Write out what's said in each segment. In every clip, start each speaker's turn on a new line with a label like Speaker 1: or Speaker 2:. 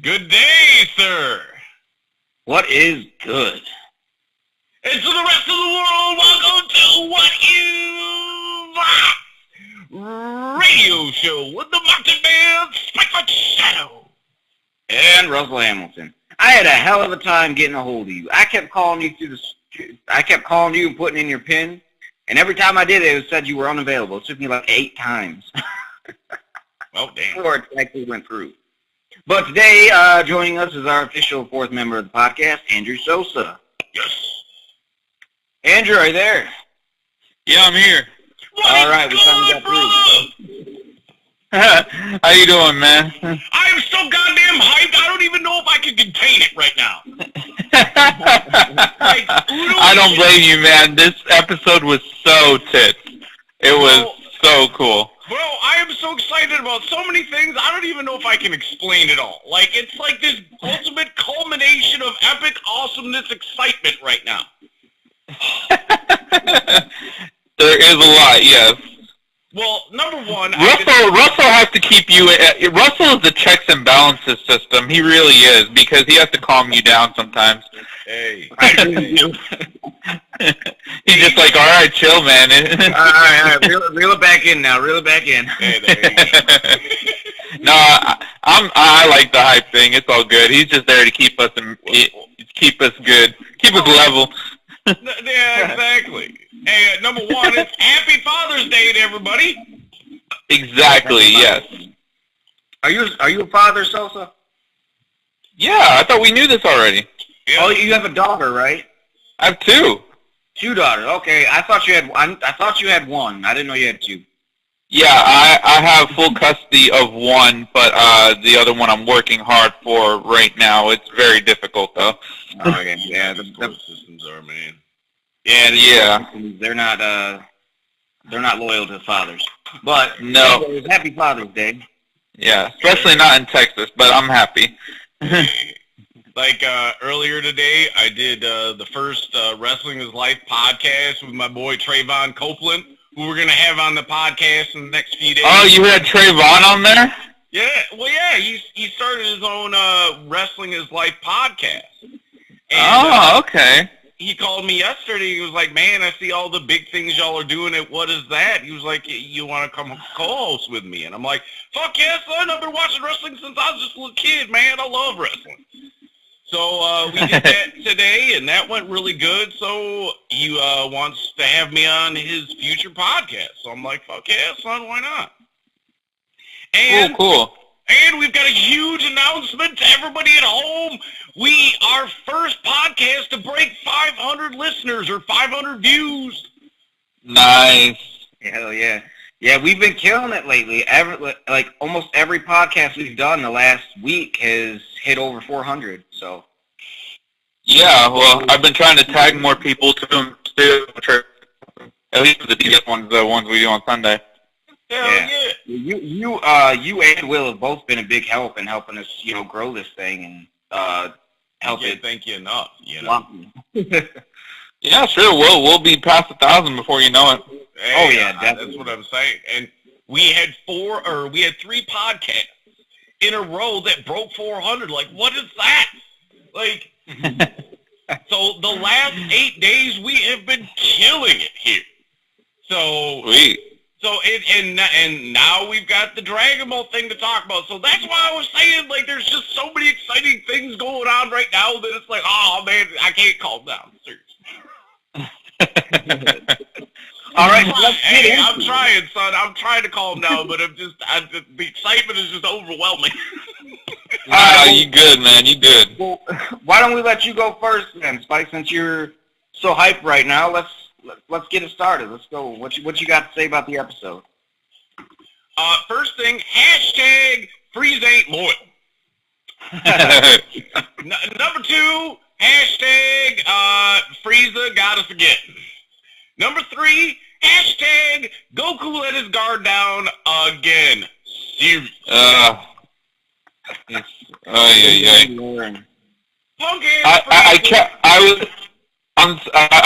Speaker 1: Good day, sir.
Speaker 2: What is good?
Speaker 1: And to the rest of the world, welcome to What You Radio Show with the Mountain Man, Spikefoot Shadow.
Speaker 2: And Russell Hamilton. I had a hell of a time getting a hold of you. I kept calling you and putting in your PIN, and every time I did it said you were unavailable. It took me like 8 times.
Speaker 1: Oh, damn.
Speaker 2: Before it actually went through. But today, joining us is our official 4th member of the podcast, Andrew Sosa.
Speaker 1: Yes.
Speaker 2: Andrew, are you there?
Speaker 3: Yeah, I'm here.
Speaker 2: All right, we finally got through.
Speaker 3: How you doing, man?
Speaker 1: I am so goddamn hyped, I don't even know if I can contain it right now.
Speaker 3: I don't blame you, man. This episode was so tits. It was so cool.
Speaker 1: Bro, I am so excited about so many things, I don't even know if I can explain it all. Like, it's like this ultimate culmination of epic awesomeness excitement right now.
Speaker 3: There is a lot, yes.
Speaker 1: Well, number one...
Speaker 3: Russell has to keep you... Russell is the checks and balances system. He really is, because he has to calm you down sometimes.
Speaker 1: Hey.
Speaker 3: He's just like, all right, chill, man.
Speaker 2: All right. Reel it back in now. Reel it back in.
Speaker 1: Hey, there you go.
Speaker 3: No, I like the hype thing. It's all good. He's just there to keep us good, keep us level.
Speaker 1: Yeah, exactly. Hey, number one, it's Happy Father's Day to everybody.
Speaker 3: Exactly, yes.
Speaker 2: Are you a father, Sosa?
Speaker 3: Yeah, I thought we knew this already.
Speaker 1: Yeah.
Speaker 2: Oh, you have a daughter, right?
Speaker 3: I have 2.
Speaker 2: 2 daughters. Okay, I thought you had 1. I didn't know you had 2.
Speaker 3: Yeah, I have full custody of 1, but the other one I'm working hard for right now. It's very difficult, though.
Speaker 2: Okay, yeah,
Speaker 1: the systems are, man.
Speaker 2: Yeah, they're not loyal to fathers. But
Speaker 3: no,
Speaker 2: anyways, Happy Father's Day.
Speaker 3: Yeah, especially not in Texas, but I'm happy.
Speaker 1: Like earlier today, I did the first Wrestling is Life podcast with my boy Trayvon Copeland, who we're gonna have on the podcast in the next few days.
Speaker 3: Oh, you had Trayvon on there?
Speaker 1: Yeah, well, yeah, he started his own Wrestling is Life podcast. And,
Speaker 3: okay.
Speaker 1: He called me yesterday. He was like, man, I see all the big things y'all are doing. And what is that? He was like, you want to come co-host with me? And I'm like, fuck yeah, son. I've been watching wrestling since I was just a little kid, man. I love wrestling. So we did that today, and that went really good. So he wants to have me on his future podcast. So I'm like, fuck yeah, son, why not? And,
Speaker 3: cool.
Speaker 1: And we've got a huge announcement to everybody at home. We are first podcast to break 500 listeners or 500 views.
Speaker 3: Nice.
Speaker 2: Hell yeah. Yeah, we've been killing it lately. Almost every podcast we've done the last week has hit over 400. So.
Speaker 3: Yeah, well, I've been trying to tag more people to them too. At least the DS ones, the ones we do on Sunday.
Speaker 1: Hell
Speaker 2: yeah. You and Will have both been a big help in helping us, grow this thing and help it.
Speaker 1: Thank you enough,
Speaker 3: Yeah, sure. We'll be past 1,000 before you know it.
Speaker 1: Hey, that's what I'm saying. And we had 3 podcasts in a row that broke 400. Like, what is that? Like, so the last 8 days we have been killing it here. So
Speaker 3: sweet.
Speaker 1: So and now we've got the Dragon Ball thing to talk about. So that's why I was saying, like, there's just so many exciting things going on right now that it's like, oh man, I can't calm down. Seriously. All right, I'm trying, son. I'm trying to calm down, but the excitement is just overwhelming.
Speaker 3: You good, man. You good.
Speaker 2: Well, why don't we let you go first then, Spike? Since you're so hyped right now, let's get it started. Let's go. What you got to say about the episode?
Speaker 1: First thing, #Freeze ain't loyal. Number 2, Frieza got us again. Number 3, Goku let his guard down again. Seriously. Punk
Speaker 3: I'm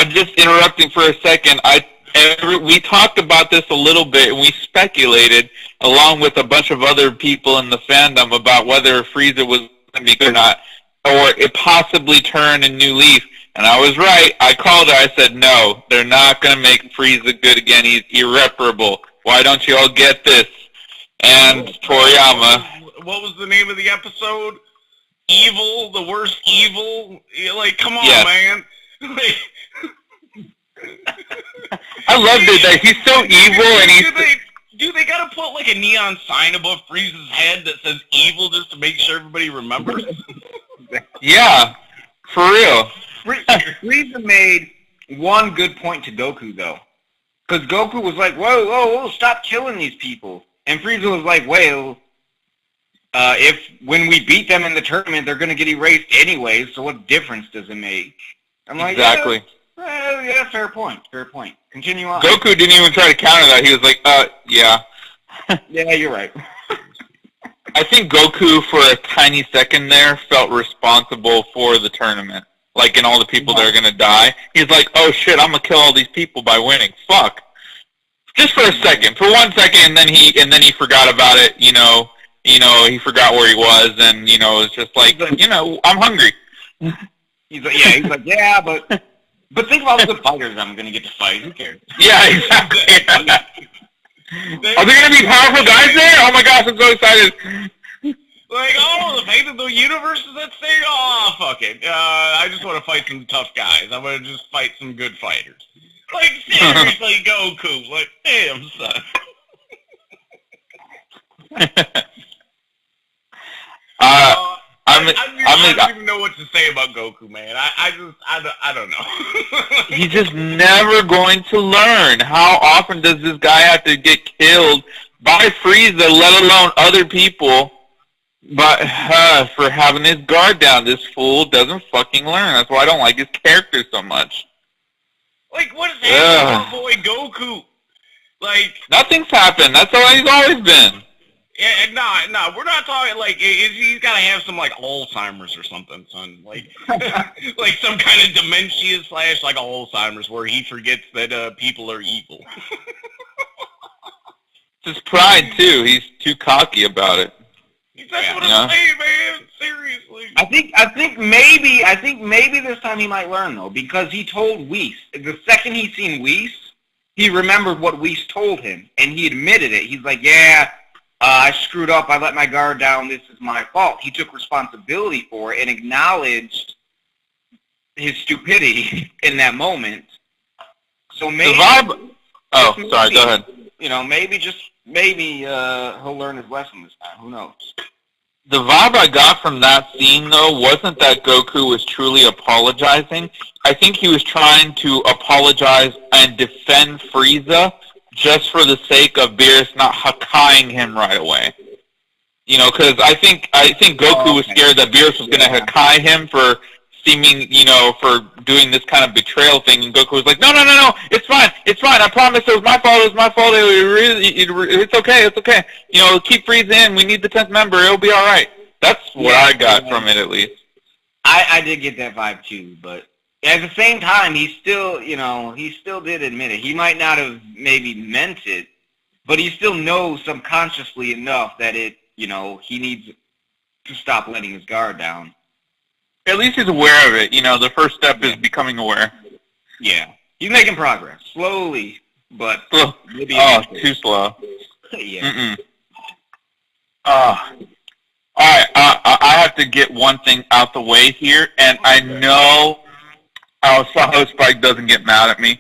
Speaker 3: just interrupting for a second. We talked about this a little bit, and we speculated, along with a bunch of other people in the fandom, about whether Frieza was be good or not, or it possibly turn a new leaf. And I was right. I called it. I said, no, they're not going to make Frieza good again. He's irreparable. Why don't you all get this? And Toriyama.
Speaker 1: What was the name of the episode? Evil, the worst evil. Like, come on,
Speaker 3: Yes.
Speaker 1: man.
Speaker 3: I loved it that he's so evil and he's...
Speaker 1: They gotta put like a neon sign above Frieza's head that says evil just to make sure everybody remembers?
Speaker 3: Yeah, for real.
Speaker 2: Frieza made one good point to Goku, though. Because Goku was like, whoa, stop killing these people. And Frieza was like, well, when we beat them in the tournament, they're going to get erased anyway, so what difference does it make? I'm like,
Speaker 3: exactly.
Speaker 2: Yeah, fair point. Continue on.
Speaker 3: Goku didn't even try to counter that. He was like, yeah.
Speaker 2: Yeah, you're right.
Speaker 3: I think Goku, for a tiny second there, felt responsible for the tournament. Like, and all the people that are going to die. He's like, oh shit, I'm going to kill all these people by winning. Fuck. Just for a second. For 1 second, and then he forgot about it, he forgot where he was, and, it was just like, I'm hungry.
Speaker 2: He's like, yeah, but think of all the fighters I'm going to get to fight. Who cares?
Speaker 3: Yeah, exactly. Are there going to be powerful guys there? Oh my gosh, I'm so excited.
Speaker 1: Like, the fate of the universe is at stake? Oh, fuck it. I just want to fight some tough guys. I'm going to just fight some good fighters. Like, seriously, Goku. Like, damn, son. I don't even know what to say about Goku, man. I don't know.
Speaker 3: He's just never going to learn. How often does this guy have to get killed by Frieza, let alone other people, but for having his guard down? This fool doesn't fucking learn. That's why I don't like his character so much.
Speaker 1: Like, what is happening to our boy Goku? Like,
Speaker 3: nothing's happened. That's how he's always been.
Speaker 1: Yeah, no, we're not talking, like, he's got to have some, like, Alzheimer's or something, son. Like, like some kind of dementia / like Alzheimer's where he forgets that people are evil.
Speaker 3: It's his pride, too. He's too cocky about it.
Speaker 1: That's what I'm saying, man. Seriously.
Speaker 2: I think maybe this time he might learn, though, because he told Whis. The second he seen Whis, he remembered what Whis told him, and he admitted it. He's like, yeah, I screwed up. I let my guard down. This is my fault. He took responsibility for it and acknowledged his stupidity in that moment. So maybe...
Speaker 3: The vibe... Oh, sorry, go ahead.
Speaker 2: Maybe he'll learn his lesson this time. Who knows?
Speaker 3: The vibe I got from that scene, though, wasn't that Goku was truly apologizing. I think he was trying to apologize and defend Frieza just for the sake of Beerus not Hakkaiing him right away. Because I think Goku was scared that Beerus was going to Hakkai him for seeming, for doing this kind of betrayal thing, and Goku was like, no, it's fine, I promise it was my fault, it's okay, keep Frieza in, we need the 10th member, it'll be alright. That's what I got from it, at least.
Speaker 2: I did get that vibe, too, but at the same time, he still did admit it. He might not have maybe meant it, but he still knows subconsciously enough that he needs to stop letting his guard down.
Speaker 3: At least he's aware of it. The first step is becoming aware.
Speaker 2: Yeah. He's making progress. Slowly, but...
Speaker 3: too slow.
Speaker 2: Yeah.
Speaker 3: Alright, I have to get one thing out the way here, and I know our Saho Spike doesn't get mad at me,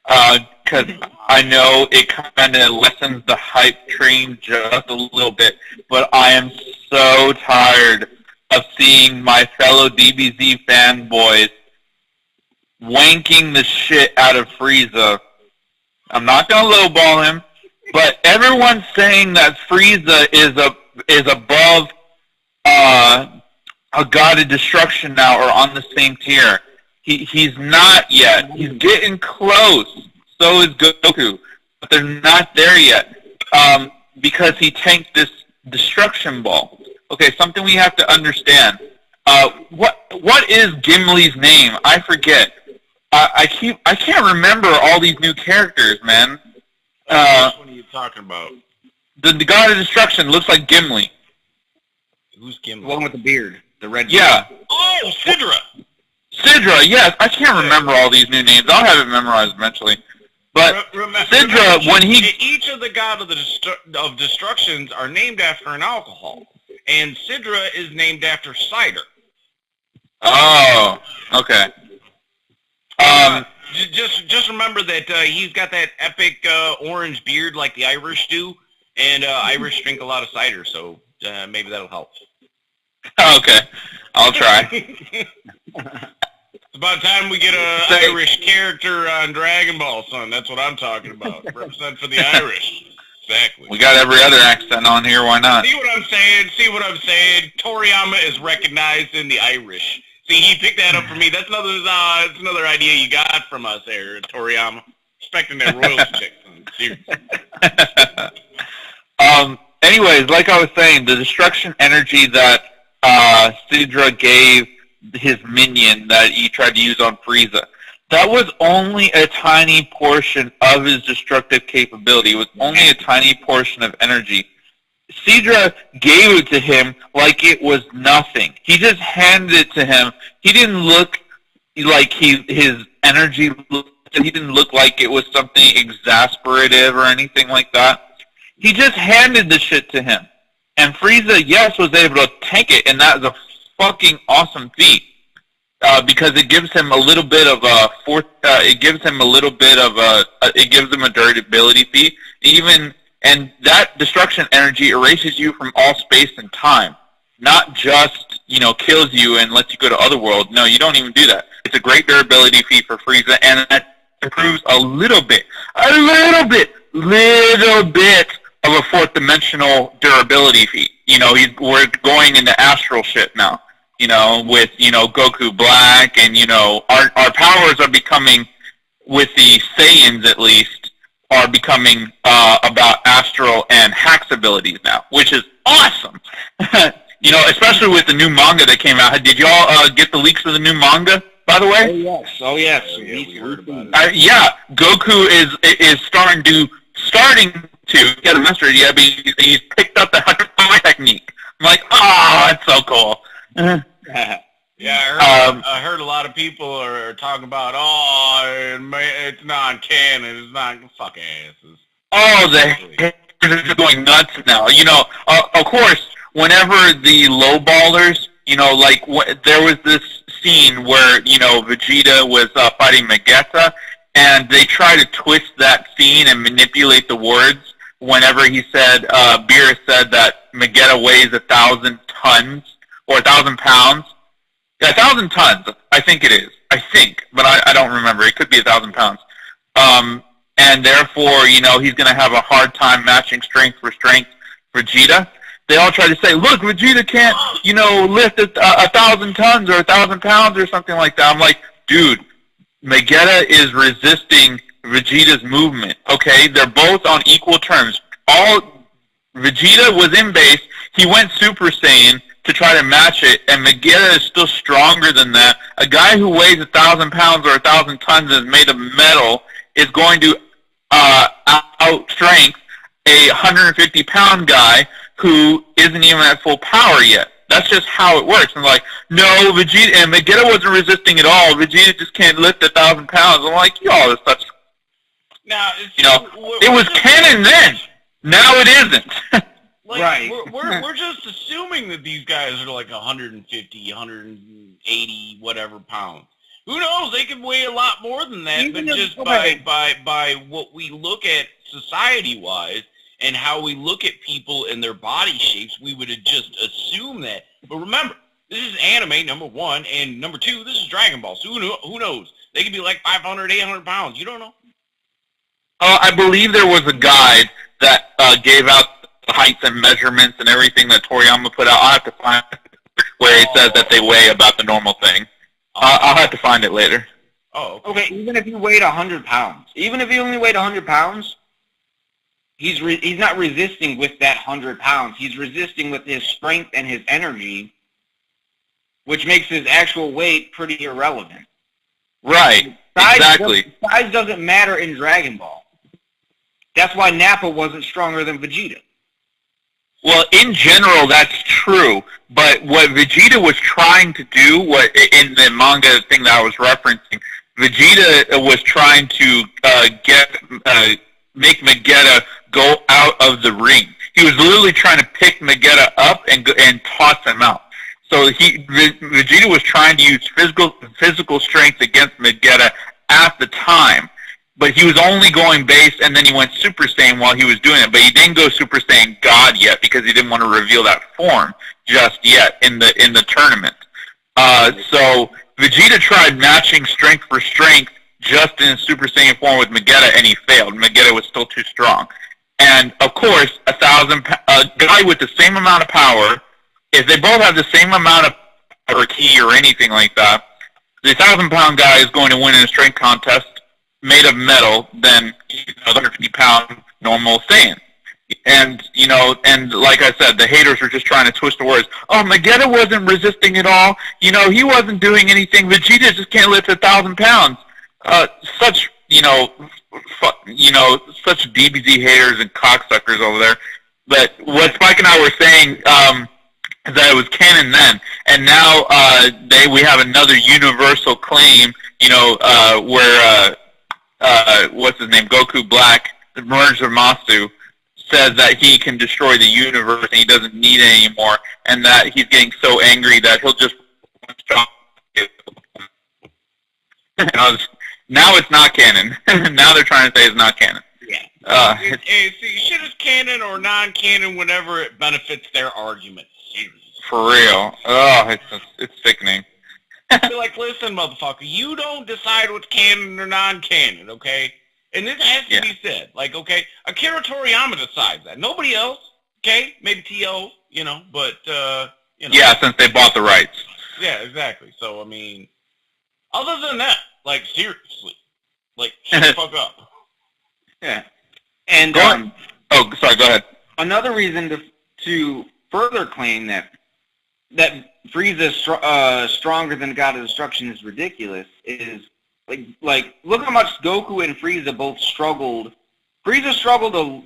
Speaker 3: because I know it kind of lessens the hype train just a little bit, but I am so tired of seeing my fellow DBZ fanboys wanking the shit out of Frieza. I'm not gonna lowball him, but everyone's saying that Frieza is above a god of destruction now, or on the same tier. He's not yet. He's getting close. So is Goku, but they're not there yet because he tanked this destruction ball. Okay, something we have to understand. What is Gimli's name? I forget. I can't remember all these new characters, man.
Speaker 1: Which one are you talking about?
Speaker 3: The God of Destruction looks like Gimli.
Speaker 1: Who's Gimli?
Speaker 2: The one with the beard. The red.
Speaker 3: Yeah.
Speaker 1: Oh, Sidra.
Speaker 3: Sidra, yes. I can't remember all these new names. I'll have it memorized eventually. But Sidra, when he...
Speaker 1: Each of the god of destructions are named after an alcohol. And Sidra is named after cider.
Speaker 3: Oh, okay.
Speaker 1: Just remember that he's got that epic orange beard like the Irish do, and Irish drink a lot of cider, so maybe that'll help.
Speaker 3: Okay, I'll try.
Speaker 1: It's about time we get an Irish character on Dragon Ball, son. That's what I'm talking about. Represent for the Irish. Exactly.
Speaker 3: We got every other accent on here. Why not?
Speaker 1: See what I'm saying? Toriyama is recognized in the Irish. See, he picked that up for me. That's another idea you got from us there, Toriyama. Expecting that royalty check, son. Seriously.
Speaker 3: Anyways, like I was saying, the destruction energy that Sidra gave his minion that he tried to use on Frieza, that was only a tiny portion of his destructive capability. It was only a tiny portion of energy. Sidra gave it to him like it was nothing. He just handed it to him. He didn't look like his energy, he didn't look like it was something exasperative or anything like that. He just handed the shit to him. And Frieza, yes, was able to tank it, and that is a fucking awesome feat. Because it gives him a little bit of a it gives him a durability feat. And that destruction energy erases you from all space and time. Not just, kills you and lets you go to Otherworld. No, you don't even do that. It's a great durability feat for Frieza, and that improves a little bit of a fourth dimensional durability feat. We're going into astral shit now. With, Goku Black, and, our powers are becoming, with the Saiyans at least, are becoming about astral and Hax abilities now, which is awesome. Especially with the new manga that came out. Did y'all get the leaks of the new manga, by the way?
Speaker 2: Oh yes.
Speaker 1: Yeah, we heard about it.
Speaker 3: Goku is starting to get a master yet, but he's picked up the Hakama technique. I'm like, it's so cool.
Speaker 1: Yeah, I heard a lot of people are talking about, it's non-canon, it's not, fuck asses.
Speaker 3: Oh, they're just going nuts now. Of course, whenever the lowballers, there was this scene where, Vegeta was fighting Vegeta, and they try to twist that scene and manipulate the words whenever he said, Beerus said that Vegeta weighs 1,000 tons, or 1,000 pounds. 1,000 tons, I think it is. But I don't remember. It could be 1,000 pounds. And therefore, he's going to have a hard time matching strength for Vegeta. They all try to say, look, Vegeta can't, lift 1,000 tons or 1,000 pounds or something like that. I'm like, dude, Vegeta is resisting Vegeta's movement, okay? They're both on equal terms. Vegeta was in base. He went Super Saiyan to try to match it, and Vegeta is still stronger than that. A guy who weighs 1,000 pounds or 1,000 tons and is made of metal is going to outstrength a 150-pound guy who isn't even at full power yet. That's just how it works. And like, no, Vegeta wasn't resisting at all. Vegeta just can't lift 1,000 pounds. I'm like, y'all is such...
Speaker 1: Now,
Speaker 3: it was canon then. Now it isn't.
Speaker 1: Right. We're just assuming that these guys are like 150, 180, whatever pounds. Who knows? They could weigh a lot more than that, but just by what we look at society-wise and how we look at people and their body shapes, we would just assume that. But remember, this is anime, number one, and number two, this is Dragon Ball. So who knows? They could be like 500, 800 pounds. You don't know.
Speaker 3: I believe there was a guide that gave out the heights and measurements and everything that Toriyama put out. I'll have to find where it says that they weigh about the normal thing. I'll have to find it later.
Speaker 1: Oh,
Speaker 2: okay. Even if he weighed 100 pounds, even if he only weighed 100 pounds, he's not resisting with that 100 pounds. He's resisting with his strength and his energy, which makes his actual weight pretty irrelevant.
Speaker 3: Right. Exactly.
Speaker 2: Size doesn't matter in Dragon Ball. That's why Nappa wasn't stronger than Vegeta.
Speaker 3: Well, in general, that's true, But what Vegeta was trying to do, what in the manga thing that I was referencing, Vegeta was trying to make Vegeta go out of the ring. He was literally trying to pick Vegeta up and toss him out. So Vegeta was trying to use physical strength against Vegeta at the time, but he was only going base, and then he went Super Saiyan while he was doing it. But he didn't go Super Saiyan God yet because he didn't want to reveal that form just yet in the tournament. So Vegeta tried matching strength for strength just in Super Saiyan form with Vegeta, and he failed. Vegeta was still too strong. And of course, a guy with the same amount of power, if they both have the same amount of power key or anything like that, the 1,000-pound guy is going to win in a strength contest made of metal than 150-pound normal Saiyan. And like I said, the haters were just trying to twist the words. Oh, Vegeta wasn't resisting at all. He wasn't doing anything. Vegeta just can't lift 1,000 pounds. Such DBZ haters and cocksuckers over there. But what Spike and I were saying is that it was canon then, and now we have another universal claim. Where what's his name, Goku Black, the merged with Masu, says that he can destroy the universe and he doesn't need it anymore, and that he's getting so angry that he'll just now it's not canon. Now they're trying to say it's not canon.
Speaker 1: Yeah. See, shit is canon or non-canon whenever it benefits their argument.
Speaker 3: For real. Oh, it's sickening.
Speaker 1: I feel like, listen, motherfucker, you don't decide what's canon or non-canon, okay? And this has to be said. Like, okay, Akira Toriyama decides that. Nobody else, okay? Maybe T.O., but,
Speaker 3: Yeah, since they bought the rights.
Speaker 1: Yeah, exactly. So, I mean, other than that, like, seriously, like, shut the fuck up.
Speaker 2: Yeah. And,
Speaker 3: oh, sorry, go ahead.
Speaker 2: Another reason to further claim that Frieza stronger than God of Destruction is ridiculous is, like look how much Goku and Frieza both struggled. Frieza struggled a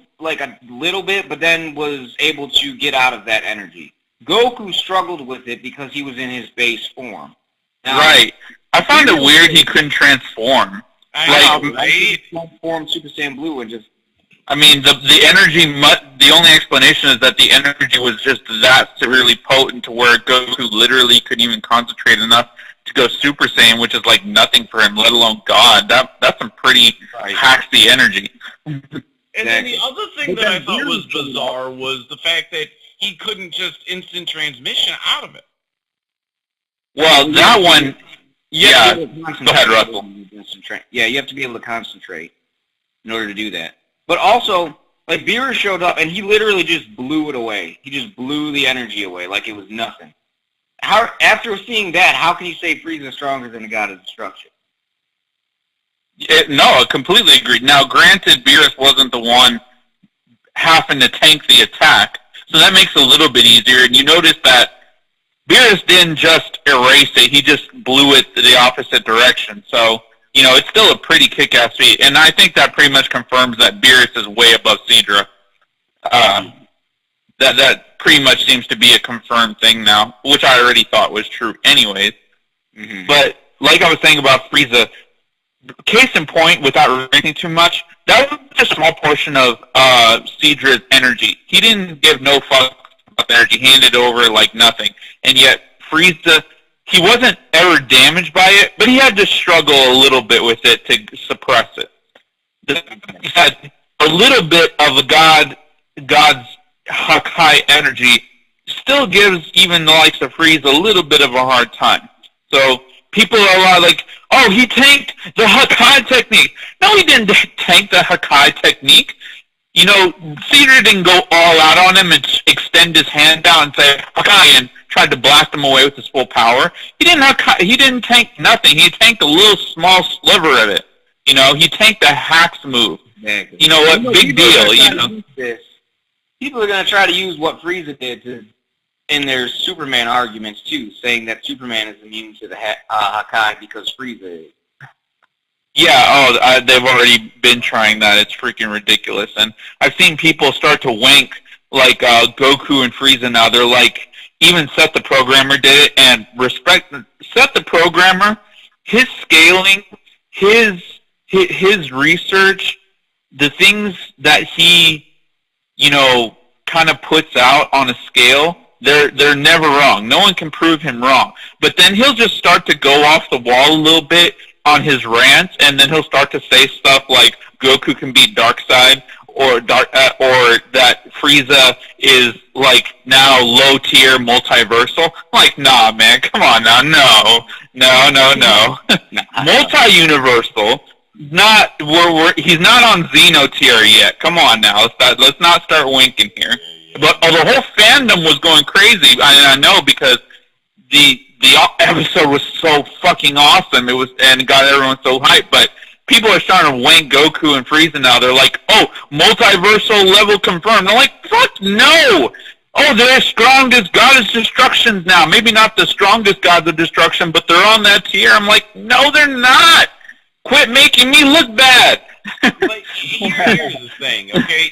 Speaker 2: little bit, but then was able to get out of that energy. Goku struggled with it because he was in his base form. Now,
Speaker 3: right. I find it weird he couldn't transform.
Speaker 2: He transformed Super Saiyan Blue and just...
Speaker 3: I mean, the energy, the only explanation is that the energy was just that severely potent to where Goku literally couldn't even concentrate enough to go Super Saiyan, which is like nothing for him, let alone God. That's some pretty haxy energy.
Speaker 1: And then the other thing that I thought was bizarre was the fact that he couldn't just instant transmission out of it.
Speaker 3: Well, that one... Yeah, go ahead, Russell.
Speaker 2: Yeah, you have to be able to concentrate in order to do that. But also, like, Beerus showed up, and he literally just blew it away. He just blew the energy away like it was nothing. After seeing that, how can you say Frieza is stronger than the God of Destruction?
Speaker 3: No, I completely agree. Now, granted, Beerus wasn't the one having to tank the attack, so that makes it a little bit easier. And you notice that Beerus didn't just erase it, he just blew it the opposite direction. So, it's still a pretty kick-ass feat. And I think that pretty much confirms that Beerus is way above Seadra. That pretty much seems to be a confirmed thing now, which I already thought was true anyways. Mm-hmm. But, like I was saying about Frieza, case in point, without reading too much, that was just a small portion of Seadra's energy. He didn't give no fuck about the energy, handed over like nothing. And yet, Frieza, he wasn't ever damaged by it, but he had to struggle a little bit with it to suppress it. He had a little bit of God's high energy, still gives even the likes of Frieza a little bit of a hard time. So people are like, oh, he tanked the Hakai technique. No, he didn't tank the Hakai technique. Seadra didn't go all out on him and extend his hand down and say Hakai and tried to blast him away with his full power. He didn't tank nothing. He tanked a little small sliver of it. He tanked the hacks move. Exactly. You know what? Big deal.
Speaker 2: People are going to try to use what Frieza did in their Superman arguments too, saying that Superman is immune to the Hakai because Frieza is.
Speaker 3: Yeah, they've already been trying that. It's freaking ridiculous. And I've seen people start to wank like Goku and Frieza now. They're like, even Seth the Programmer did it, and respect Seth the Programmer, his scaling, his research, the things that he, kind of puts out on a scale, they're never wrong. No one can prove him wrong. But then he'll just start to go off the wall a little bit on his rants, and then he'll start to say stuff like Goku can beat Darkseid, or that Frieza is like now low tier multiversal. Like, nah, man, come on now, no. Multi-universal. He's not on Xeno tier yet. Come on now, let's not start winking here. But the whole fandom was going crazy. I know, because the episode was so fucking awesome. And it got everyone so hyped. But people are starting to wank Goku and Frieza now. They're like, oh, multiversal level confirmed. I'm like, fuck no. Oh, they're as strong as Goddess Destructions now. Maybe not the strongest Gods of Destruction, but they're on that tier. I'm like, no, they're not. Quit making me look bad.
Speaker 1: Like, here's the thing, okay?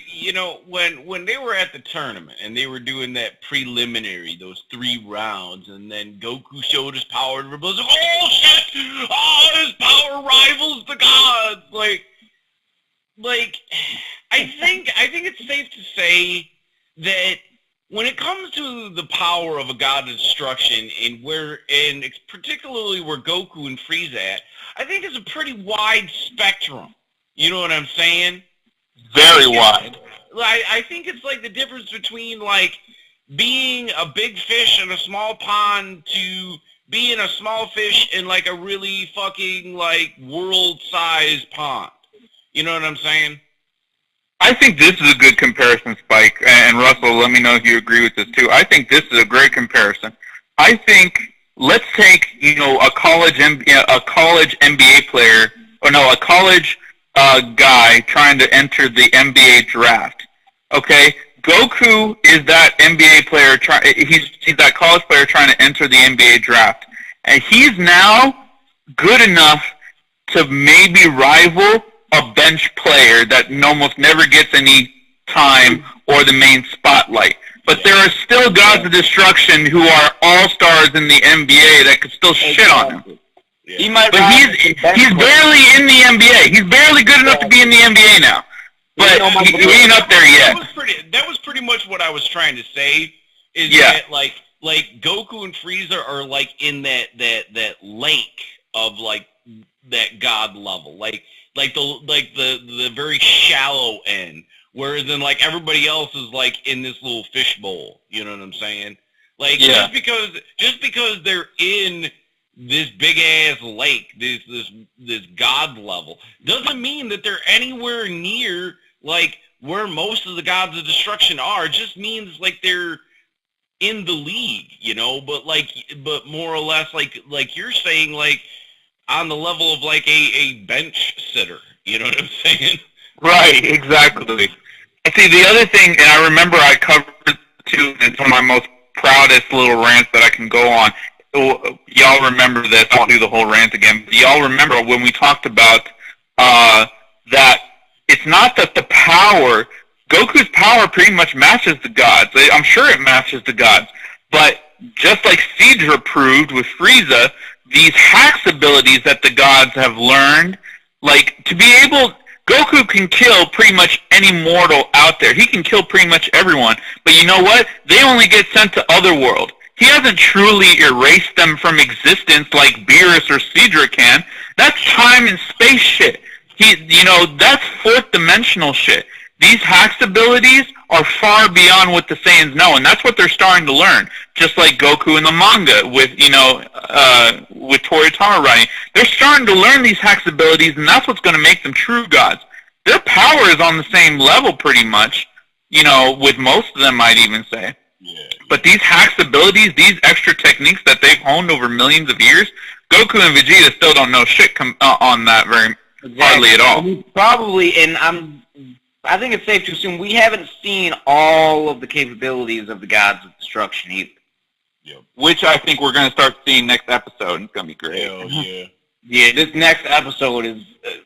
Speaker 1: When they were at the tournament and they were doing that preliminary, those 3 rounds, and then Goku showed his power, and everybody's like, oh shit! Oh, his power rivals the gods! Like, I think it's safe to say that when it comes to the power of a god of destruction, and particularly where Goku and Frieza at, I think it's a pretty wide spectrum. You know what I'm saying?
Speaker 3: Very wide.
Speaker 1: I think it's like the difference between like being a big fish in a small pond to being a small fish in like a really fucking like world-sized pond. You know what I'm saying?
Speaker 3: I think this is a good comparison, Spike, and Russell, let me know if you agree with this too. I think this is a great comparison. I think let's take a college NBA player, a college guy trying to enter the NBA draft. Okay, Goku is that NBA player. He's that college player trying to enter the NBA draft, and he's now good enough to maybe rival a bench player that almost never gets any time or the main spotlight. But there are still gods of destruction who are all-stars in the NBA that could still shit on him.
Speaker 1: Yeah.
Speaker 3: But he's barely in the NBA. He's barely good enough to be in the NBA now. But he ain't up there yet.
Speaker 1: That was pretty much what I was trying to say. That like Goku and Frieza are like in that lake of like that god level, like the very shallow end. Whereas then, like, everybody else is, like, in this little fishbowl. You know what I'm saying? Like, just because they're in this big-ass lake, this god level, doesn't mean that they're anywhere near, like, where most of the gods of destruction are. It just means, like, they're in the league, but more or less, like you're saying, like, on the level of, like, a bench sitter. You know what I'm saying?
Speaker 3: Right, exactly. See, the other thing, and I remember I covered too, and it's one of my most proudest little rants that I can go on. Y'all remember this. I won't do the whole rant again. But y'all remember when we talked about that it's not that the power, Goku's power pretty much matches the gods. I'm sure it matches the gods. But just like Sidra proved with Frieza, these hacks abilities that the gods have learned, like to be able... Goku can kill pretty much any mortal out there. He can kill pretty much everyone. But you know what? They only get sent to Otherworld. He hasn't truly erased them from existence like Beerus or Sidra can. That's time and space shit. That's fourth dimensional shit. These hacks abilities are far beyond what the Saiyans know, and that's what they're starting to learn. Just like Goku in the manga with Toyotaru writing. They're starting to learn these hacks abilities, and that's what's going to make them true gods. Their power is on the same level pretty much, with most of them, I'd even say.
Speaker 1: Yeah.
Speaker 3: But these hacks abilities, these extra techniques that they've honed over millions of years, Goku and Vegeta still don't know shit on that hardly at all.
Speaker 2: Probably, and I think it's safe to assume we haven't seen all of the capabilities of the gods of destruction either.
Speaker 1: Yep.
Speaker 3: Which I think we're going to start seeing next episode, and it's going to be great.
Speaker 1: Hell yeah.
Speaker 2: Yeah, this next episode has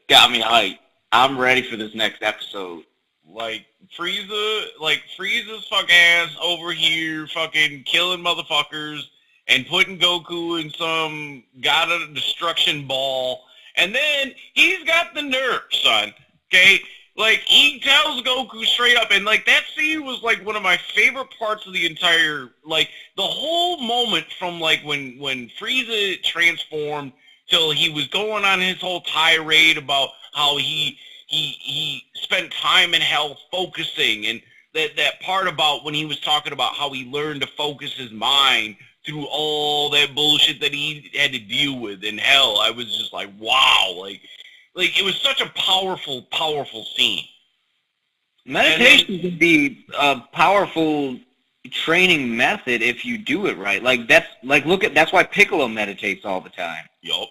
Speaker 2: got me hyped. I'm ready for this next episode.
Speaker 1: Like, Frieza's fuck ass over here fucking killing motherfuckers and putting Goku in some God of Destruction ball. And then he's got the nerve, son, okay? Like, he tells Goku straight up, and, like, that scene was, like, one of my favorite parts of the entire, like, the whole moment from, like, when Frieza transformed till he was going on his whole tirade about how he spent time in hell focusing, and that part about when he was talking about how he learned to focus his mind through all that bullshit that he had to deal with in hell. I was just like, wow, like it was such a powerful scene.
Speaker 2: Meditation can be a powerful training method if you do it right. That's why Piccolo meditates all the time.
Speaker 1: Yup.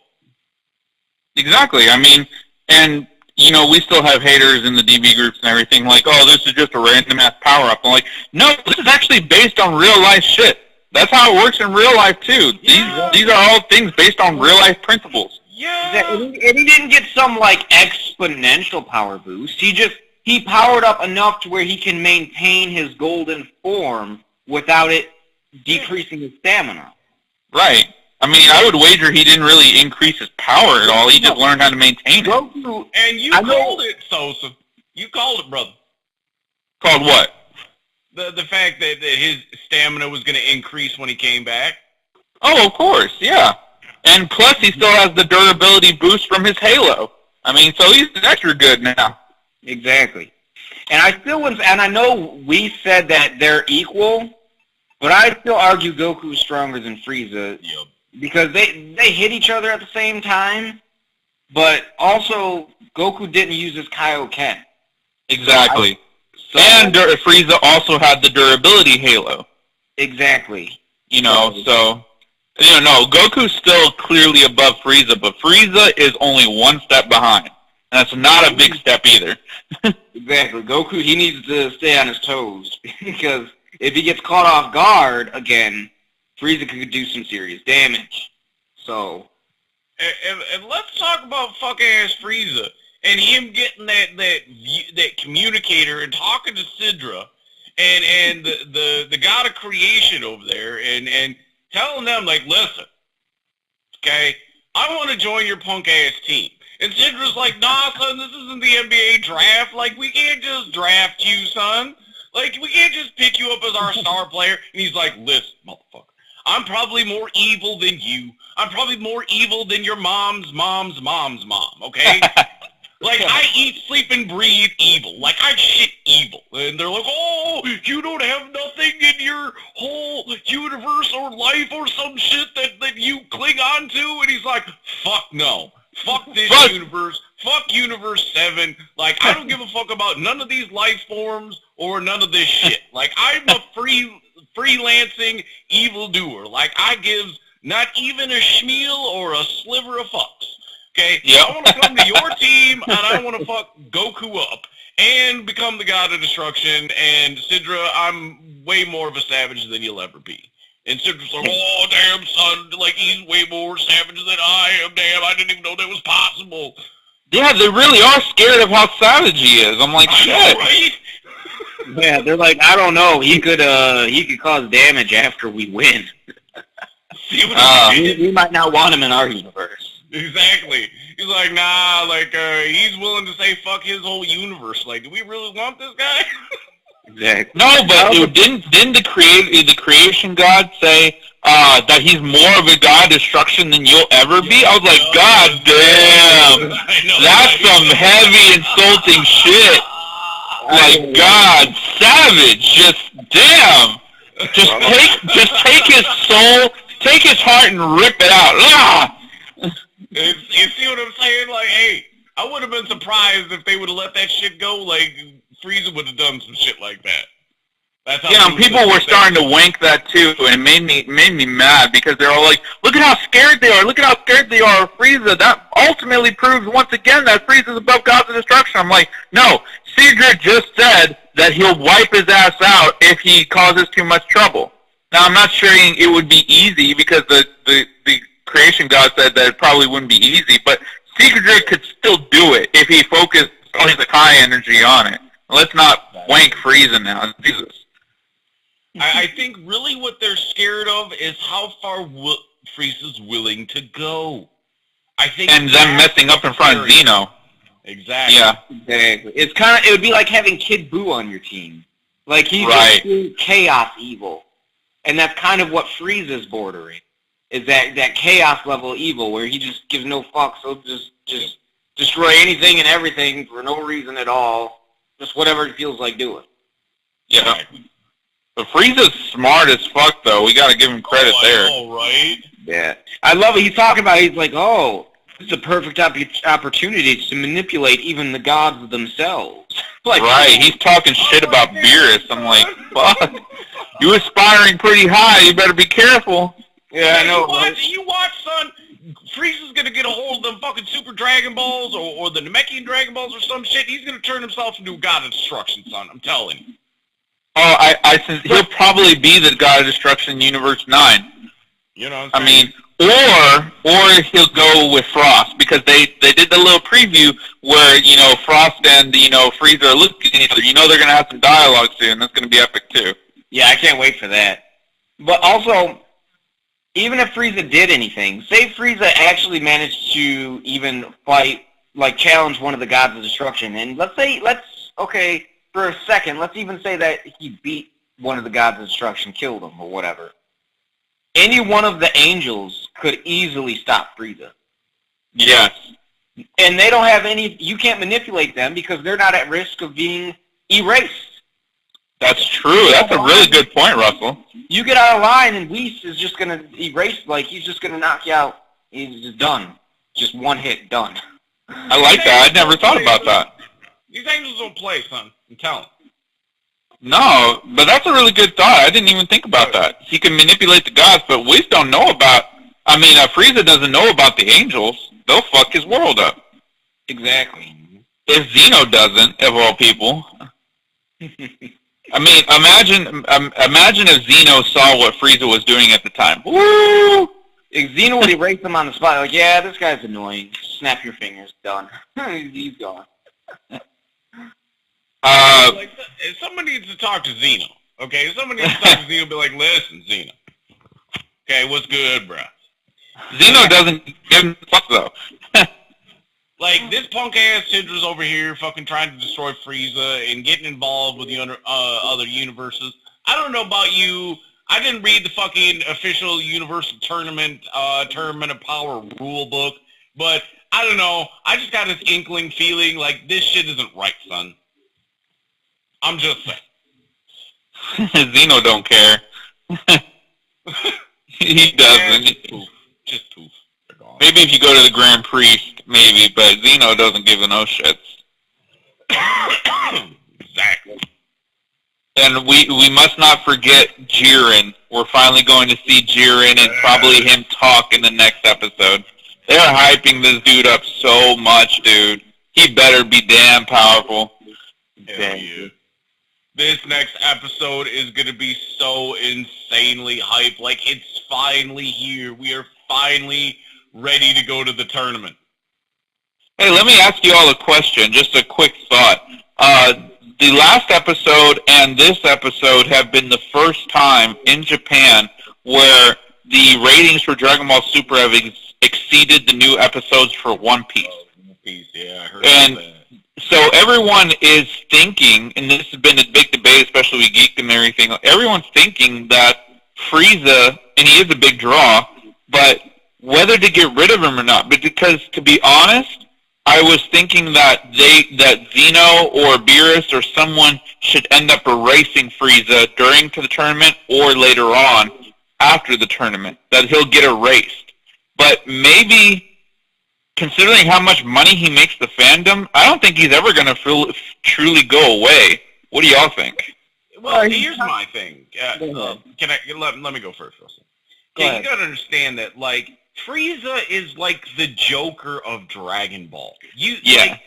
Speaker 3: Exactly. I mean, and you know, we still have haters in the DB groups and everything, like, oh, this is just a random ass power up. I'm like, no, this is actually based on real life shit. That's how it works in real life too.
Speaker 1: Yeah.
Speaker 3: These are all things based on real life principles.
Speaker 1: Yeah.
Speaker 2: And he didn't get some like exponential power boost. He powered up enough to where he can maintain his golden form without it decreasing his stamina.
Speaker 3: Right. I mean, I would wager he didn't really increase his power at all. He just learned how to maintain it.
Speaker 2: Goku,
Speaker 1: And you called it, Sosa. You called it, brother.
Speaker 3: Called what?
Speaker 1: The fact that his stamina was going to increase when he came back.
Speaker 3: Oh, of course, yeah. And plus, he still has the durability boost from his Halo. I mean, so he's extra good now.
Speaker 2: Exactly. And I know we said that they're equal, but I still argue Goku is stronger than Frieza.
Speaker 1: Yep.
Speaker 2: Because they hit each other at the same time, but also Goku didn't use his Kaioken.
Speaker 3: Exactly. And Frieza also had the durability Halo.
Speaker 2: Exactly.
Speaker 3: You know, so... No, Goku's still clearly above Frieza, but Frieza is only one step behind. And that's not a big step either.
Speaker 2: Exactly. Goku, he needs to stay on his toes, because if he gets caught off guard again, Frieza could do some serious damage. So...
Speaker 1: And let's talk about fuck-ass Frieza and him getting that communicator and talking to Sidra and the god of creation over there and telling them, like, listen, okay, I want to join your punk-ass team. And Sidra's like, nah, son, this isn't the NBA draft. Like, we can't just draft you, son. Like, we can't just pick you up as our star player. And he's like, listen, motherfucker, I'm probably more evil than you. I'm probably more evil than your mom's mom, okay? Like, I eat, sleep, and breathe evil. Like, I shit evil. And they're like, oh, you don't have nothing in your whole universe or life or some shit that you cling on to? And he's like, fuck no. Fuck this universe. Fuck Universe 7. Like, I don't give a fuck about none of these life forms or none of this shit. Like, I'm a freelancing evildoer. Like, I gives not even a schmeal or a sliver of fucks. Okay?
Speaker 3: Yep.
Speaker 1: I want to come to your team, and I want to fuck Goku up and become the god of destruction. And Sidra, I'm way more of a savage than you'll ever be. And Sidra's like, oh, damn, son, like, he's way more savage than I am. Damn, I didn't even know that was possible.
Speaker 3: Yeah, they really are scared of how savage he is. I'm like, shit.
Speaker 1: I know, right?
Speaker 2: Yeah, they're like, I don't know. He could cause damage after we win.
Speaker 1: See what I mean?
Speaker 2: We might not want him in our universe.
Speaker 1: Exactly. He's like, nah, like, he's willing to say fuck his whole universe. Like, do we really want this guy?
Speaker 2: Exactly.
Speaker 3: No, but didn't the creation god say that he's more of a god of destruction than you'll ever be? I was like, God damn, that's some heavy insulting shit. Like, God, savage, just damn. Just take his soul, take his heart and rip it out. Ah!
Speaker 1: You see what I'm saying? Like, hey, I would have been surprised if they would have let that shit go. Like, Frieza would have done some shit like that. That's how
Speaker 3: and people were starting to wank that too, and it made me mad because they're all like, look at how scared they are, look at how scared they are of Frieza. That ultimately proves once again that Frieza's above gods of destruction. I'm like, no, Sidra just said that he'll wipe his ass out if he causes too much trouble. Now, I'm not saying it would be easy because the creation god said that it probably wouldn't be easy, but Sidra could still do it if he focused all his high energy on it. Let's not wank Frieza now. Jesus.
Speaker 1: I think really what they're scared of is how far Frieza's willing to go. I think,
Speaker 3: and them messing up in front of Zeno.
Speaker 1: Exactly.
Speaker 3: Yeah.
Speaker 2: Exactly. It would be like having Kid Buu on your team. Like he's
Speaker 3: Right.
Speaker 2: just chaos evil, and that's kind of what Frieza's bordering. Is that chaos level evil where he just gives no fucks, so just destroy anything and everything for no reason at all, just whatever he feels like doing.
Speaker 3: Yeah. But Frieza's smart as fuck, though. We got to give him credit there.
Speaker 1: All right.
Speaker 2: Yeah, I love it. He's talking about. He's like, oh, this is a perfect opportunity to manipulate even the gods themselves. Like,
Speaker 3: Right. He's talking shit about Beerus. I'm like, fuck. You aspiring pretty high. You better be careful.
Speaker 2: Yeah, I know.
Speaker 1: You watch, son. Frieza's gonna get a hold of them fucking Super Dragon Balls or the Namekian Dragon Balls or some shit. He's gonna turn himself into a god of destruction, son. I'm telling you.
Speaker 3: Oh, I said he'll probably be the God of Destruction in Universe 9.
Speaker 1: You know what
Speaker 3: I
Speaker 1: I'm saying?
Speaker 3: mean, or he'll go with Frost, because they did the little preview where, Frost and, Frieza are looking at each other. They're going to have some dialogue soon. That's going to be epic, too.
Speaker 2: Yeah, I can't wait for that. But also, even if Frieza did anything, say Frieza actually managed to even fight, like challenge one of the gods of destruction, and for a second, let's even say that he beat one of the gods of destruction, killed him, or whatever. Any one of the angels could easily stop Frieza.
Speaker 3: Yes.
Speaker 2: And they don't have you can't manipulate them because they're not at risk of being erased.
Speaker 3: That's true. That's a really good point, Russell.
Speaker 2: You get out of line and Whis is just going to erase, he's just going to knock you out. He's just done. Just one hit, done.
Speaker 3: I like that. I'd never thought about that.
Speaker 1: These angels don't play, son. I'm telling you.
Speaker 3: No, but that's a really good thought. I didn't even think about that. He can manipulate the gods, but Whis don't know about... Frieza doesn't know about the angels. They'll fuck his world up.
Speaker 2: Exactly.
Speaker 3: If Zeno doesn't, of all people. Imagine if Zeno saw what Frieza was doing at the time. Woo!
Speaker 2: If Zeno would erase him on the spot, like, yeah, this guy's annoying. Snap your fingers, done. He's gone.
Speaker 1: Somebody needs to talk to Zeno. Okay, somebody needs to talk to Zeno and be like, listen, Zeno. Okay, what's good, bro?
Speaker 3: Zeno doesn't give him fuck, though.
Speaker 1: Like, this punk-ass Syndra's over here fucking trying to destroy Frieza and getting involved with the other universes. I don't know about you. I didn't read the fucking official Universal Tournament of Power rule book, but I don't know. I just got this inkling feeling like this shit isn't right, son. I'm just saying.
Speaker 3: Zeno don't care. He doesn't.
Speaker 1: Just poof.
Speaker 3: Maybe if you go to the Grand Priest, maybe, but Zeno doesn't give a no shits.
Speaker 1: Exactly.
Speaker 3: And we must not forget Jiren. We're finally going to see Jiren and probably him talk in the next episode. They're hyping this dude up so much, dude. He better be damn powerful.
Speaker 1: Hell yeah. This next episode is going to be so insanely hyped. Like, it's finally here. We are finally ready to go to the tournament.
Speaker 3: Hey, let me ask you all a question, just a quick thought. The last episode and this episode have been the first time in Japan where the ratings for Dragon Ball Super have exceeded the new episodes for One Piece.
Speaker 1: One Piece, yeah, I heard about that.
Speaker 3: So everyone is thinking, and this has been a big debate, especially with Geek and everything, everyone's thinking that Frieza, and he is a big draw, but whether to get rid of him or not. But because, to be honest, I was thinking that Zeno or Beerus or someone should end up erasing Frieza during the tournament or later on after the tournament, that he'll get erased. But maybe, considering how much money he makes the fandom, I don't think he's ever going to truly go away. What do y'all think?
Speaker 1: Well, here's my thing. Let me go first, Russell. Yeah, you gotta understand that, like, Frieza is like the Joker of Dragon Ball. Like,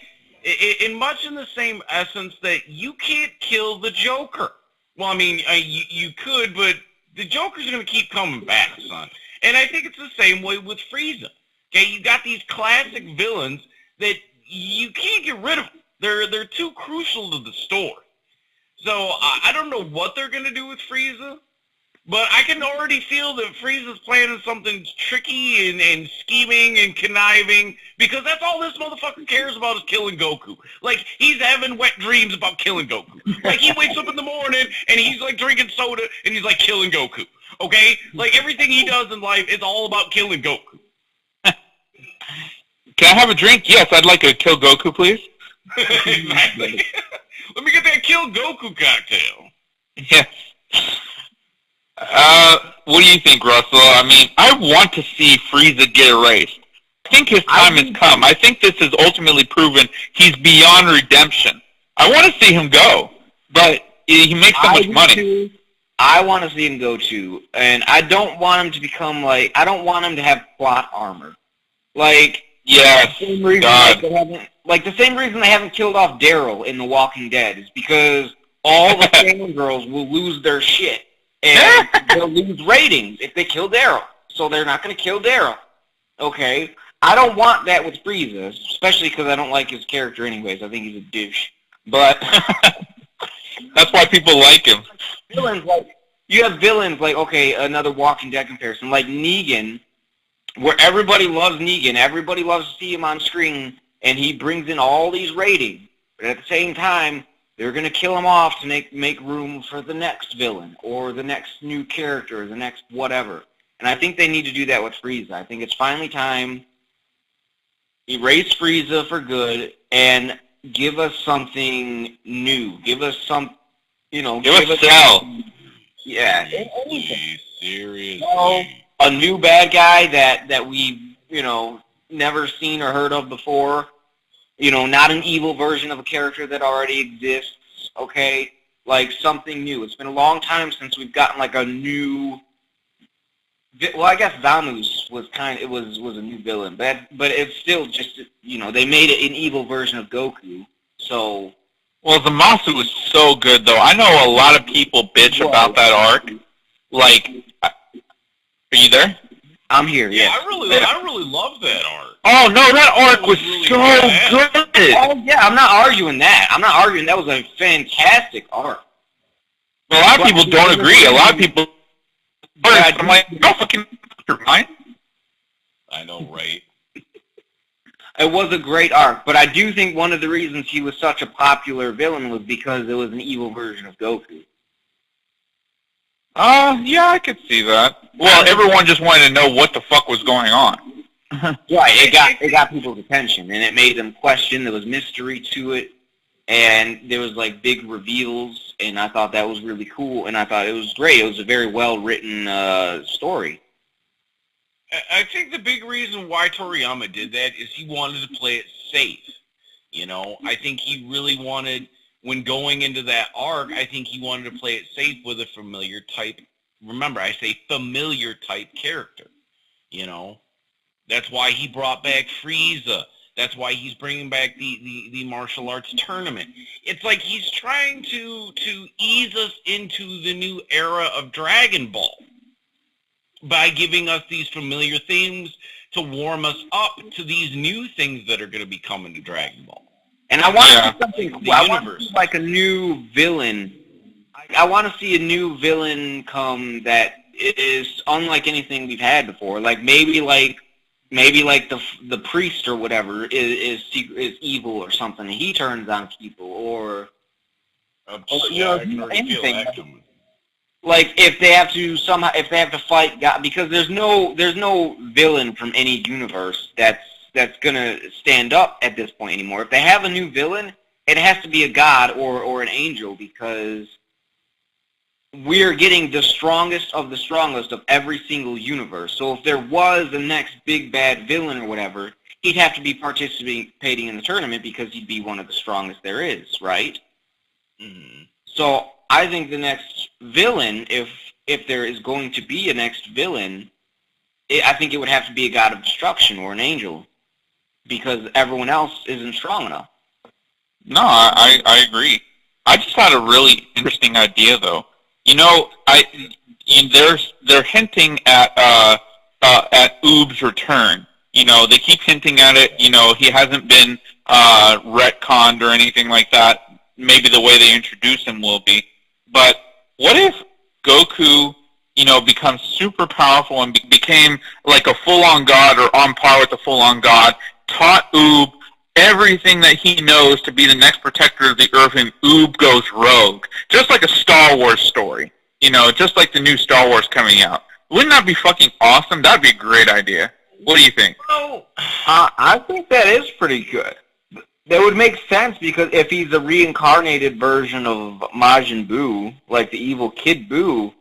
Speaker 1: in much in the same essence that you can't kill the Joker. Well, I mean, you could, but the Joker's gonna keep coming back, son. And I think it's the same way with Frieza. Okay, you got these classic villains that you can't get rid of them. They're too crucial to the story. So I don't know what they're gonna do with Frieza, but I can already feel that Frieza's planning something tricky and scheming and conniving, because that's all this motherfucker cares about is killing Goku. Like, he's having wet dreams about killing Goku. Like, he wakes up in the morning and he's like drinking soda and he's like killing Goku. Okay? Like, everything he does in life is all about killing Goku.
Speaker 3: Can I have a drink? Yes, I'd like a Kill Goku, please.
Speaker 1: Exactly. Let me get that Kill Goku cocktail.
Speaker 3: Yes. What do you think, Russell? I mean, I want to see Frieza get erased. I think his time has come. I think this has ultimately proven he's beyond redemption. I want to see him go, but he makes so much money.
Speaker 2: Too. I want to see him go too, and I don't want him to become like, I don't want him to have plot armor. Like,
Speaker 3: yes,
Speaker 2: the same reason, the same reason they haven't killed off Daryl in The Walking Dead is because all the fangirls will lose their shit. And they'll lose ratings if they kill Daryl. So they're not going to kill Daryl. Okay? I don't want that with Frieza, especially because I don't like his character anyways. I think he's a douche. But
Speaker 3: that's why people like him.
Speaker 2: Villains, like, you have villains like, okay, another Walking Dead comparison, like Negan, where everybody loves Negan. Everybody loves to see him on screen, and he brings in all these ratings. But at the same time, they're going to kill him off to make room for the next villain or the next new character, the next whatever. And I think they need to do that with Frieza. I think it's finally time. Erase Frieza for good and give us something new. Give us some, give us
Speaker 3: Cell.
Speaker 2: Yeah.
Speaker 1: Seriously.
Speaker 2: A new bad guy that we've, never seen or heard of before. Not an evil version of a character that already exists, okay? Like, something new. It's been a long time since we've gotten, like, a new... Well, I guess Zamu's was was a new villain, but it's still just, they made it an evil version of Goku, so...
Speaker 3: Well, Zamasu was so good, though. I know a lot of people bitch about that arc. Like, are you there?
Speaker 2: I'm here,
Speaker 1: yeah.
Speaker 2: Yes.
Speaker 1: I really love that arc.
Speaker 3: Oh, no, that arc was really so good.
Speaker 2: Oh, yeah, I'm not arguing that. I'm not arguing that was a fantastic arc.
Speaker 3: Well, a lot of people don't agree. A lot of people... I'm like, no fucking mind.
Speaker 1: I know, right?
Speaker 2: It was a great arc, but I do think one of the reasons he was such a popular villain was because it was an evil version of Goku.
Speaker 3: Yeah, I could see that. Well, everyone just wanted to know what the fuck was going on.
Speaker 2: Right, it got people's attention, and it made them question. There was mystery to it, and there was, like, big reveals, and I thought that was really cool, and I thought it was great. It was a very well-written story.
Speaker 1: I think the big reason why Toriyama did that is he wanted to play it safe. I think he really wanted, when going into that arc, I think he wanted to play it safe with a familiar type. Remember, I say familiar type character. That's why he brought back Frieza. That's why he's bringing back the martial arts tournament. It's like he's trying to ease us into the new era of Dragon Ball by giving us these familiar themes to warm us up to these new things that are going to be coming to Dragon Ball.
Speaker 2: And I want to see something cool. I want to see, like, a new villain. I want to see a new villain come that is unlike anything we've had before. Like, maybe the priest or whatever is evil or something, and he turns on people, or anything. Like, if they have to fight God, because there's no villain from any universe that's gonna stand up at this point anymore. If they have a new villain, it has to be a god or an angel, because we're getting the strongest of every single universe. So if there was a next big bad villain or whatever, he'd have to be participating in the tournament because he'd be one of the strongest there is, right?
Speaker 1: Mm-hmm.
Speaker 2: So I think the next villain, if there is going to be a next villain, I think it would have to be a god of destruction or an angel, because everyone else isn't strong enough.
Speaker 3: No, I agree. I just had a really interesting idea, though. They're hinting at Oob's return. They keep hinting at it. He hasn't been retconned or anything like that. Maybe the way they introduce him will be. But what if Goku, becomes super powerful and became like a full-on god or on par with a full-on god, taught Oob everything that he knows to be the next protector of the Earth, and Oob goes rogue. Just like a Star Wars story. Just like the new Star Wars coming out. Wouldn't that be fucking awesome? That'd be a great idea. What do you think?
Speaker 1: Well,
Speaker 2: I think that is pretty good. That would make sense, because if he's a reincarnated version of Majin Buu, like the evil Kid Buu,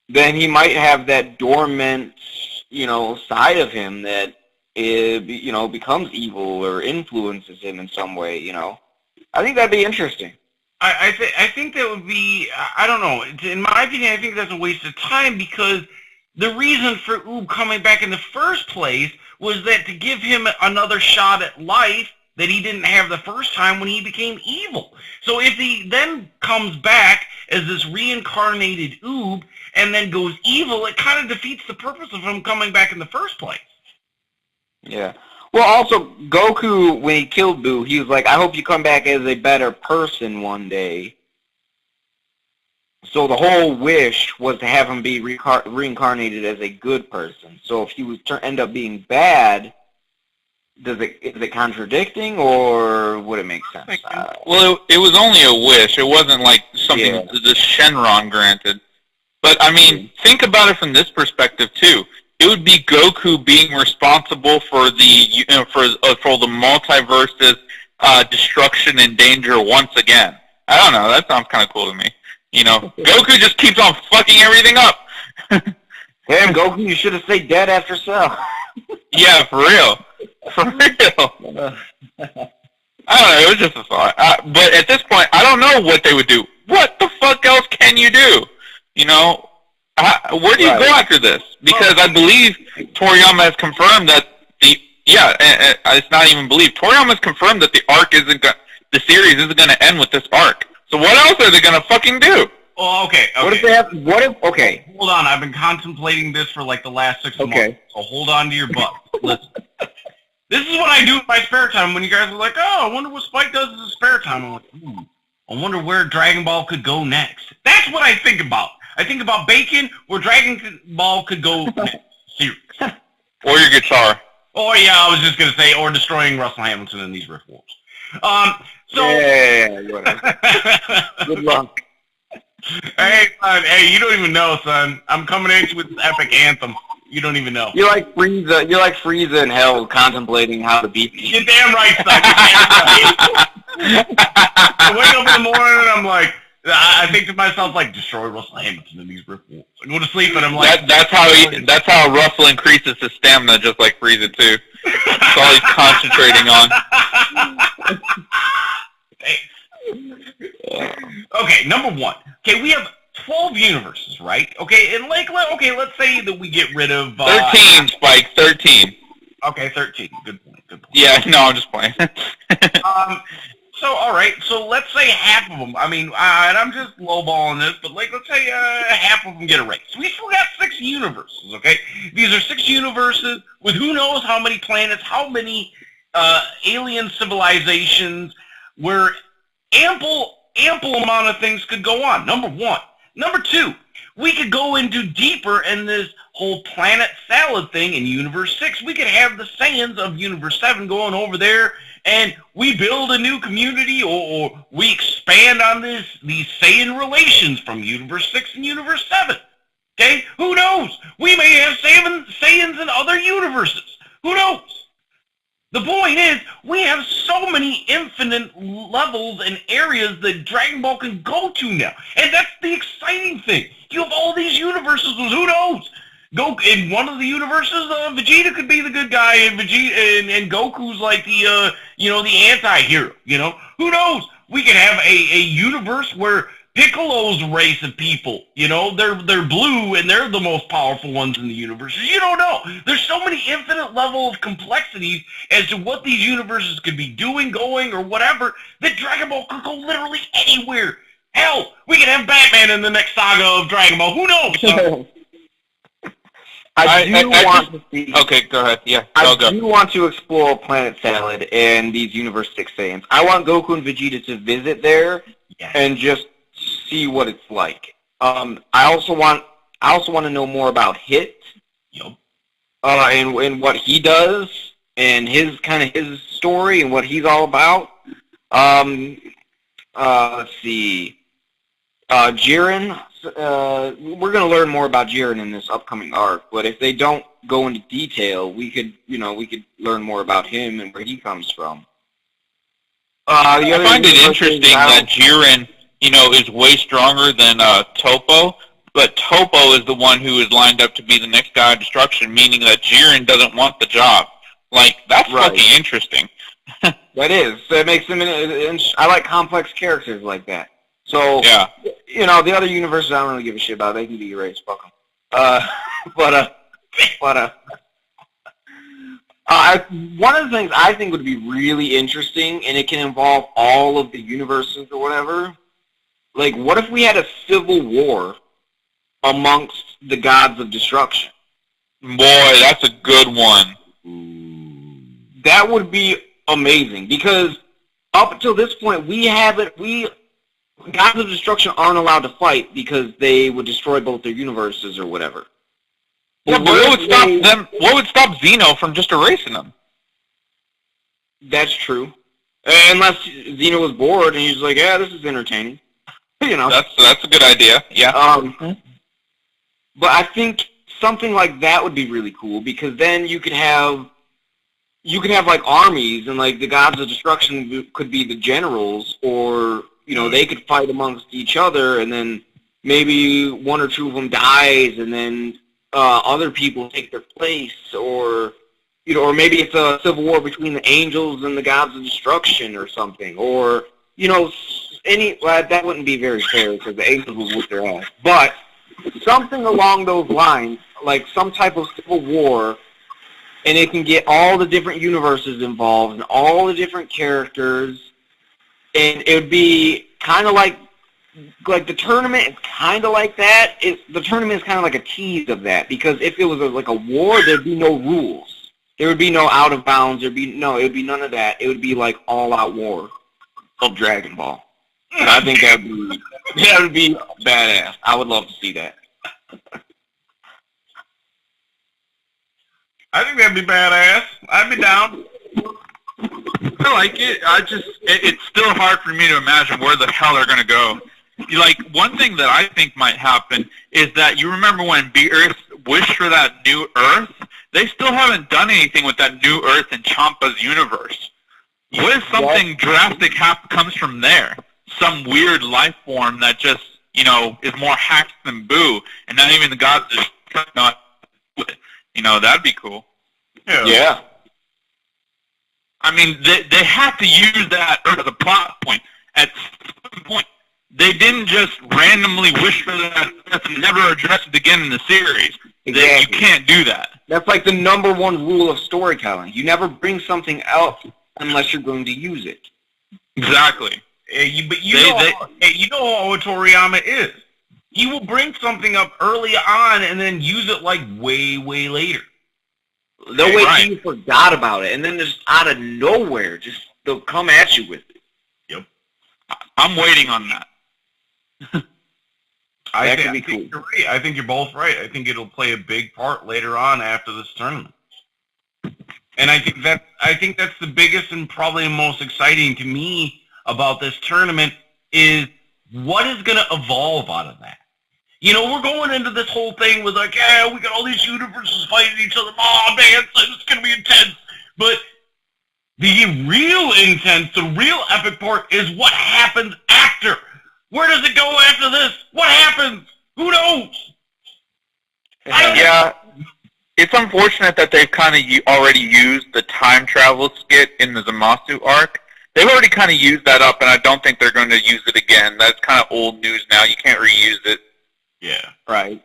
Speaker 2: then he might have that dormant, side of him that, becomes evil or influences him in some way, I think that'd be interesting.
Speaker 1: I think that would be, I don't know. In my opinion, I think that's a waste of time, because the reason for Oob coming back in the first place was that to give him another shot at life that he didn't have the first time when he became evil. So if he then comes back as this reincarnated Oob and then goes evil, it kind of defeats the purpose of him coming back in the first place.
Speaker 2: Yeah. Well, also, Goku, when he killed Buu, he was like, I hope you come back as a better person one day. So the whole wish was to have him be reincarnated as a good person. So if he was end up being bad, is it contradicting, or would it make sense?
Speaker 3: Well, it was only a wish. It wasn't like something the Shenron granted. But, I mean, think about it from this perspective, too. It would be Goku being responsible for the for the multiverse's destruction and danger once again. I don't know. That sounds kind of cool to me. Goku just keeps on fucking everything up.
Speaker 2: Damn, Goku, you should have stayed dead after Cell.
Speaker 3: Yeah, for real. For real. I don't know. It was just a thought. But at this point, I don't know what they would do. What the fuck else can you do? Where do you go after this? Because I believe Toriyama has confirmed that it's not even believed. Toriyama has confirmed that the series isn't going to end with this arc. So what else are they going to fucking do?
Speaker 1: Oh, okay.
Speaker 2: Okay.
Speaker 1: Hold on, I've been contemplating this for like the last 6 months. So hold on to your butt. Listen. This is what I do in my spare time when you guys are like, oh, I wonder what Spike does in his spare time. I'm like, I wonder where Dragon Ball could go next. That's what I think about. I think about bacon, where Dragon Ball could go next. Serious.
Speaker 3: Or your guitar.
Speaker 1: Oh, yeah, I was just going to say, or destroying Russell Hamilton in these Rift Wars.
Speaker 2: Good luck.
Speaker 1: Hey, you don't even know, son. I'm coming at you with this epic anthem. You don't even know.
Speaker 2: You're like Frieza in hell, contemplating how to beat me.
Speaker 1: You're damn right, son. You're damn right. I wake up in the morning and I'm like, I think to myself, like, destroy Russell Hamilton in these Rift Wars. I go to sleep and I'm like...
Speaker 3: That's how Russell increases his stamina, just like Frieza, too. That's all he's concentrating on.
Speaker 1: Okay, number one. Okay, we have 12 universes, right? Okay, and let's say that we get rid of...
Speaker 3: 13, Spike, 13.
Speaker 1: Okay, 13. Good point.
Speaker 3: Yeah, no, I'm just playing.
Speaker 1: So, all right, so let's say half of them, I mean, and I'm just lowballing this, but let's say half of them get erased. We still got 6 universes, okay? These are 6 universes with who knows how many planets, how many alien civilizations, where ample amount of things could go on, number one. Number two, we could go into deeper in this whole planet salad thing in Universe 6. We could have the Saiyans of Universe 7 going over there, and we build a new community, or we expand on these Saiyan relations from Universe 6 and Universe 7. Okay? Who knows? We may have Saiyans in other universes. Who knows? The point is, we have so many infinite levels and areas that Dragon Ball can go to now. And that's the exciting thing. You have all these universes, who knows? In one of the universes, Vegeta could be the good guy, and Goku's like the anti-hero, Who knows? We could have a universe where Piccolo's race of people, they're blue and they're the most powerful ones in the universe. You don't know. There's so many infinite level of complexities as to what these universes could be doing, going, or whatever, that Dragon Ball could go literally anywhere. Hell, we could have Batman in the next saga of Dragon Ball. Who knows?
Speaker 2: I do want to see.
Speaker 3: Okay, go ahead. Yeah,
Speaker 2: I
Speaker 3: go.
Speaker 2: do want to explore Planet Salad and these Universe 6 Saiyans. I want Goku and Vegeta to visit there and just see what it's like. I also want to know more about Hit.
Speaker 1: Yep.
Speaker 2: And what he does and his story and what he's all about. Let's see. Jiren. We're going to learn more about Jiren in this upcoming arc, but if they don't go into detail, we could learn more about him and where he comes from.
Speaker 3: I find it interesting that Jiren, is way stronger than Topo, but Topo is the one who is lined up to be the next God of Destruction, meaning that Jiren doesn't want the job. Like, that's fucking interesting.
Speaker 2: That is. So it makes him. I like complex characters like that. So,
Speaker 3: yeah.
Speaker 2: The other universes I don't really give a shit about. They can be erased. Fuck them. One of the things I think would be really interesting, and it can involve all of the universes or whatever, like, what if we had a civil war amongst the gods of destruction?
Speaker 3: Boy, that's a good one.
Speaker 2: That would be amazing, because up until this point, gods of destruction aren't allowed to fight because they would destroy both their universes or whatever.
Speaker 3: Yeah, but what would stop them? What would stop Xeno from just erasing them?
Speaker 2: That's true. Unless Xeno was bored and he's like, "Yeah, this is entertaining."
Speaker 3: That's a good idea. Yeah.
Speaker 2: But I think something like that would be really cool, because then you could have like armies, and like the gods of destruction could be the generals, or they could fight amongst each other, and then maybe one or two of them dies, and then other people take their place, or maybe it's a civil war between the angels and the gods of destruction or something, or that wouldn't be very fair because the angels would whip their ass. But something along those lines, like some type of civil war, and it can get all the different universes involved and all the different characters, and it would be kind of like the tournament is kind of like that. The tournament is kind of like a tease of that, because if it was like a war, there'd be no rules. There would be no out of bounds. It would be none of that. It would be like all out war of Dragon Ball. And I think that would be badass. I would love to see that.
Speaker 1: I think that'd be badass. I'd be down.
Speaker 4: I like it. It's still hard for me to imagine where the hell they're going to go. Like, one thing that I think might happen is that you remember when Earth wished for that new Earth? They still haven't done anything with that new Earth in Champa's universe. What if something drastic comes from there? Some weird life form that just, is more hacked than Boo, and not even the gods are not with it. That'd be cool.
Speaker 2: Yeah.
Speaker 4: I mean, they have to use that Earth as a plot point. At some point, they didn't just randomly wish for that Earth and never address it again in the series.
Speaker 2: Exactly.
Speaker 4: You can't do that.
Speaker 2: That's like the number one rule of storytelling. You never bring something out unless you're going to use it.
Speaker 4: Exactly.
Speaker 1: But you know how Toriyama is. He will bring something up early on and then use it like way, way later.
Speaker 2: They'll wait till you forgot about it, and then just out of nowhere, they'll come at you with it.
Speaker 1: Yep.
Speaker 4: I'm waiting on that.
Speaker 1: I think you're right. I think you're both right. I think it'll play a big part later on after this tournament. And I think that's the biggest and probably the most exciting to me about this tournament is what is going to evolve out of that. We're going into this whole thing with like, yeah, we got all these universes fighting each other. Oh, man, it's going to be intense. But the real intense, the real epic part is what happens after. Where does it go after this? What happens? Who knows?
Speaker 3: Yeah, it's unfortunate that they've kind of already used the time travel skit in the Zamasu arc. They've already kind of used that up, and I don't think they're going to use it again. That's kind of old news now. You can't reuse it.
Speaker 1: Yeah.
Speaker 2: Right.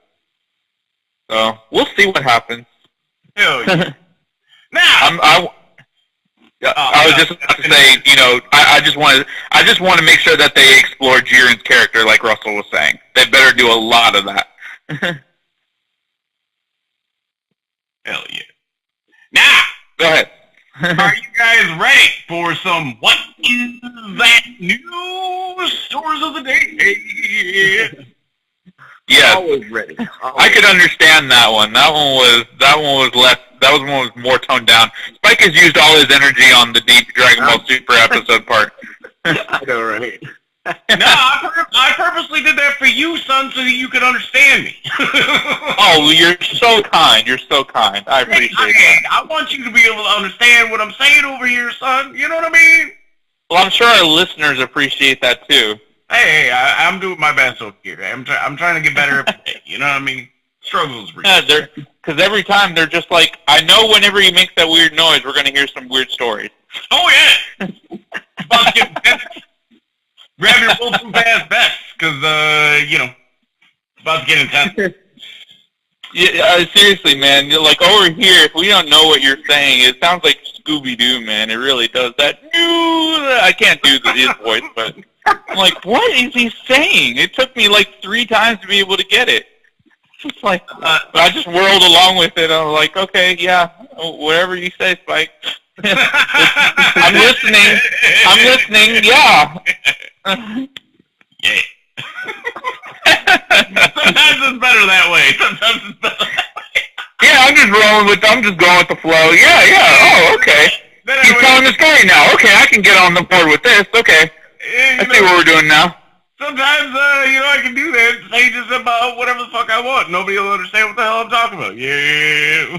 Speaker 3: So we'll see what happens.
Speaker 1: Hell yeah. Now,
Speaker 3: I was just about to say, I just want to make sure that they explore Jiren's character, like Russell was saying. They better do a lot of that.
Speaker 1: Hell yeah. Now,
Speaker 3: Go ahead.
Speaker 1: are you guys ready for some what is that news stories of the day?
Speaker 3: Yes,
Speaker 2: Always ready.
Speaker 3: I could understand that one. That one was less. That one was more toned down. Spike has used all his energy on the deep Dragon Ball Super episode part.
Speaker 2: I know, right?
Speaker 1: No, I purposely did that for you, son, so that you could understand me.
Speaker 3: Oh, you're so kind. You're so kind. I appreciate that.
Speaker 1: I want you to be able to understand what I'm saying over here, son. You know what I mean?
Speaker 3: Well, I'm sure our listeners appreciate that too.
Speaker 1: Hey, I'm doing my best over here. I'm trying to get better every day. You know what I mean? Struggles for
Speaker 3: Yeah, because every time they're just like, I know whenever he makes that weird noise, we're gonna hear some weird stories.
Speaker 1: Oh yeah. About to get intense. Grab your bulletproof ass vest, because it's about to get intense.
Speaker 3: Yeah, seriously, man. You're like over here, if we don't know what you're saying, it sounds like Scooby Doo, man. It really does. I can't do his voice, but I'm like, what is he saying? It took me like 3 times to be able to get it. It's like, but I just whirled along with it. I was like, okay, yeah, whatever you say, Spike. I'm listening. Yeah.
Speaker 1: Yeah. Sometimes it's better that way. Sometimes it's better that way.
Speaker 3: Yeah, I'm just going with the flow. Yeah. Oh, okay. He's telling the story now. Okay, I can get on the board with this. Okay. I see what we're doing now.
Speaker 1: Sometimes, I can do that. Say just about whatever the fuck I want. Nobody will understand what the hell I'm talking about. Yeah.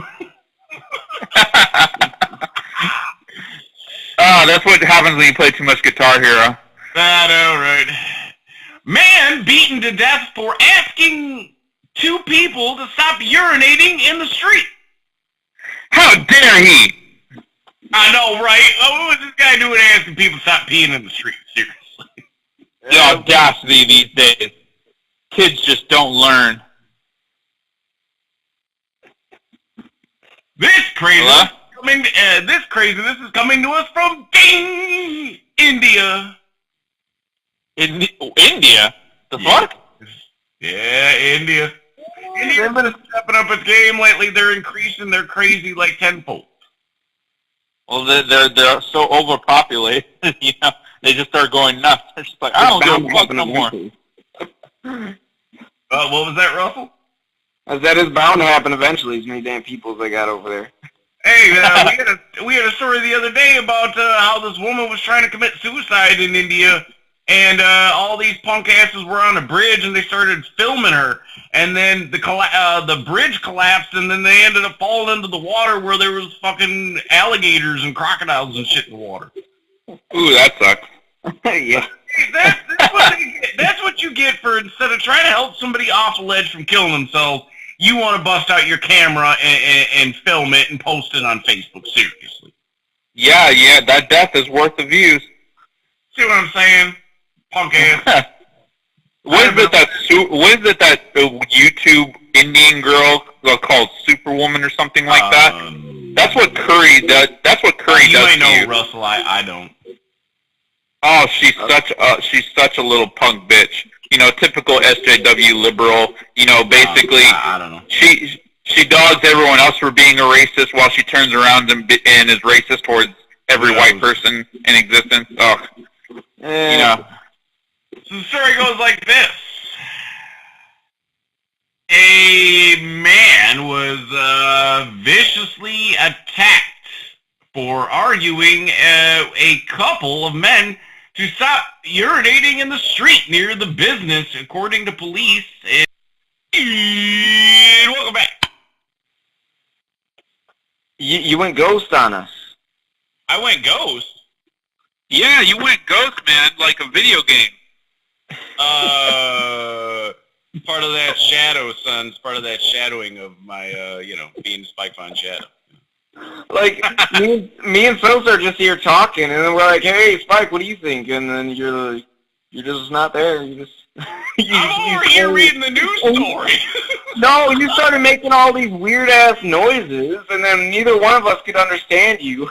Speaker 3: Oh, that's what happens when you play too much Guitar Hero.
Speaker 1: I know, right? Man beaten to death for asking 2 people to stop urinating in the street.
Speaker 3: How dare he?
Speaker 1: I know, right? What was this guy doing asking people to stop peeing in the street? Seriously.
Speaker 3: The audacity these days. Kids just don't learn.
Speaker 1: This craziness,
Speaker 3: Hello?
Speaker 1: this craziness is coming to us from ding, India.
Speaker 3: India? The fuck?
Speaker 1: Yeah, India. India's been stepping up its game lately. They're increasing their crazy like tenfold.
Speaker 3: Well, they're so overpopulated, they just start going nuts. They're just like, I don't give a fuck no more.
Speaker 1: What was that, Russell?
Speaker 2: That is bound to happen eventually, as many damn people as they got over there.
Speaker 1: Hey, we had a story the other day about how this woman was trying to commit suicide in India, and all these punk asses were on a bridge, and they started filming her, and then the bridge collapsed, and then they ended up falling into the water where there was fucking alligators and crocodiles and shit in the water.
Speaker 3: Ooh, that sucks.
Speaker 2: Yeah.
Speaker 1: That's what you get for instead of trying to help somebody off a ledge from killing themselves, you want to bust out your camera and film it and post it on Facebook. Seriously.
Speaker 3: Yeah, that death is worth the views.
Speaker 1: See what I'm saying? Punk ass.
Speaker 3: What is it that YouTube Indian girl called Superwoman or something like that? That's what Curry does. That's what Curry does.
Speaker 1: You ain't know,
Speaker 3: you.
Speaker 1: Russell. I don't.
Speaker 3: Oh, she's such a little punk bitch. Typical SJW liberal. Basically,
Speaker 1: I don't know.
Speaker 3: She dogs everyone else for being a racist while she turns around and is racist towards every white person in existence. Oh,
Speaker 1: So the story goes like this. A man was viciously attacked for arguing a couple of men to stop urinating in the street near the business, according to police. And welcome back.
Speaker 2: You went ghost on us.
Speaker 1: I went ghost.
Speaker 3: yeah, you went ghost, man, like a video game.
Speaker 1: Part of that shadow, son. It's part of that shadowing of my, being Spike Von Shadow.
Speaker 2: Like, me and Sosa are just here talking, and then we're like, hey, Spike, what do you think? And then you're just not there. You just...
Speaker 1: I'm over here reading the news story.
Speaker 2: No, you started making all these weird-ass noises, and then neither one of us could understand you.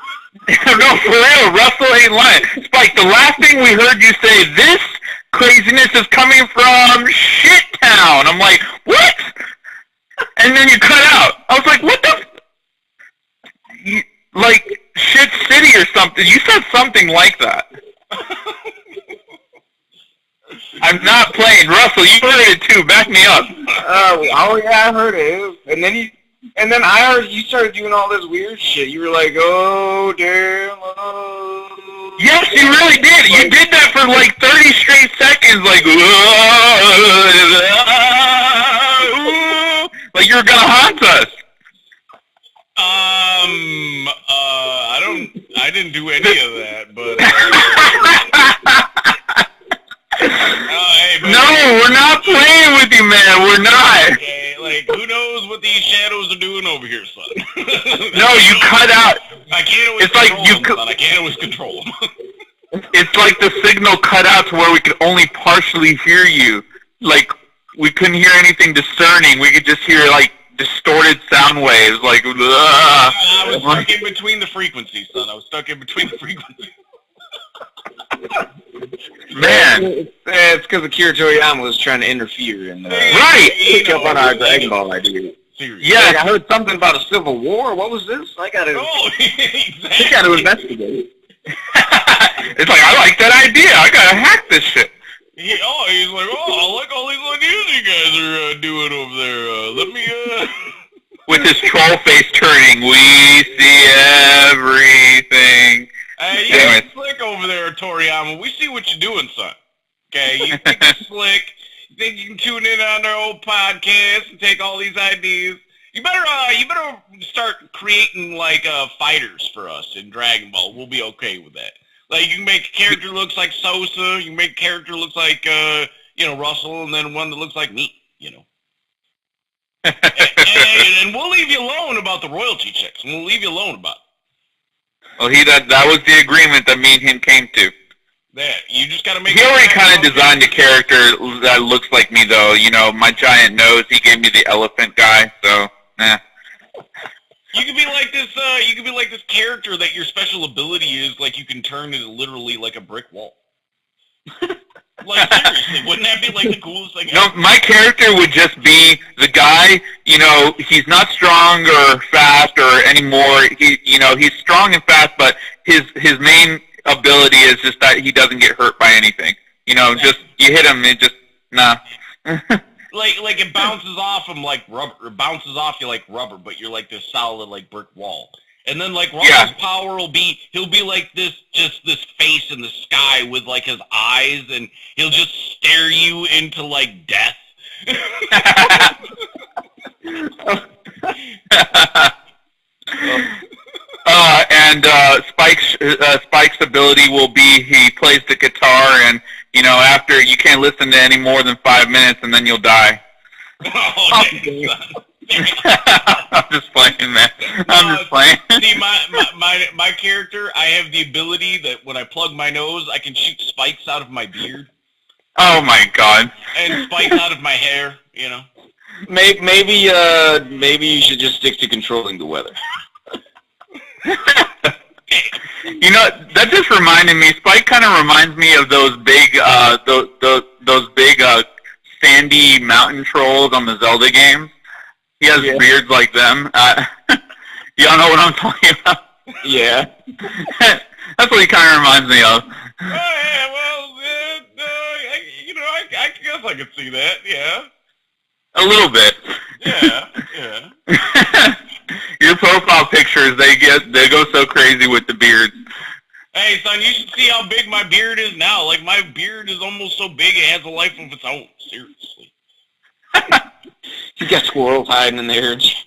Speaker 3: No, for real, Russell ain't lying. Spike, the last thing we heard you say, this craziness is coming from Shit Town. I'm like, what? And then you cut out. I was like, what the? like Shit City or something. You said something like that. I'm not playing. Russell, you heard it too. Back me up.
Speaker 2: Oh yeah, I heard it. And then I heard you started doing all this weird shit. You were like, oh damn. Oh.
Speaker 3: Yes, you really did. You did that for like 30 straight seconds, like, like you were gonna haunt us.
Speaker 1: I didn't do any of that, but. Hey,
Speaker 3: no, we're not playing with you, man. We're not.
Speaker 1: Okay, like, who knows what these shadows are doing over here, son?
Speaker 3: No, you cut out.
Speaker 1: I can't always control them, son. I can't always control them.
Speaker 3: It's like the signal cut out to where we could only partially hear you. Like, we couldn't hear anything discerning. We could just hear, like, distorted sound waves. Like,
Speaker 1: I was stuck in between the frequencies, son. I was stuck in between the frequencies.
Speaker 3: Man.
Speaker 2: It's because Akira Toriyama was trying to interfere and
Speaker 3: right.
Speaker 2: pick up on our Dragon Ball idea.
Speaker 3: Yeah,
Speaker 2: like, I heard something about a civil war. What was this? I gotta investigate.
Speaker 3: It's like, I like that idea. I gotta hack this shit.
Speaker 1: He's like, I like all these ideas you guys are doing over there. Let me,
Speaker 3: With his troll face turning, we see everything.
Speaker 1: Hey, you're slick over there, Toriyama. We see what you're doing, son. Okay, you think you're slick. You think you can tune in on our old podcast and take all these ideas. You better start creating like fighters for us in Dragon Ball. We'll be okay with that. Like, you can make a character looks like Sosa. You can make a character looks like Russell, and then one that looks like me. And we'll leave you alone about the royalty checks. And we'll leave you alone about it.
Speaker 3: Well, that was the agreement that me and him came to.
Speaker 1: Yeah, you just gotta make.
Speaker 3: He already kind of designed a character that looks like me, though. You know, my giant nose. He gave me the elephant guy. So,
Speaker 1: You could be like this. You could be like this character that your special ability is like you can turn into literally like a brick wall. Like, seriously, wouldn't that be like the coolest thing?
Speaker 3: No, my character would just be the guy. You know, he's not strong or fast or anymore. He's strong and fast, but his main ability is just that he doesn't get hurt by anything. You know, just you hit him, it just nah.
Speaker 1: Like it bounces off him like rubber. It bounces off you like rubber, but you're like this solid like brick wall. And then like Russell's power will be he'll be like this face in the sky with like his eyes, and he'll just stare you into like death.
Speaker 3: And Spike's ability will be he plays the guitar, and after you can't listen to any more than 5 minutes, and then you'll die.
Speaker 1: Oh,
Speaker 3: I'm just playing, man. I'm just playing.
Speaker 1: See, my character, I have the ability that when I plug my nose, I can shoot spikes out of my beard.
Speaker 3: Oh my god.
Speaker 1: And spikes out of my hair,
Speaker 2: Maybe you should just stick to controlling the weather.
Speaker 3: That just reminded me. Spike kind of reminds me of those big, those big sandy mountain trolls on the Zelda games. He has beards like them. Y'all know what I'm talking about?
Speaker 2: Yeah.
Speaker 3: That's what he kind of reminds me of.
Speaker 1: I guess I could see that. Yeah.
Speaker 3: A little bit.
Speaker 1: Yeah.
Speaker 3: Your profile pictures, they go so crazy with the beards.
Speaker 1: Hey, son, you should see how big my beard is now. Like, my beard is almost so big it has a life of its own. Seriously.
Speaker 2: You got squirrels hiding in there.
Speaker 1: Exactly.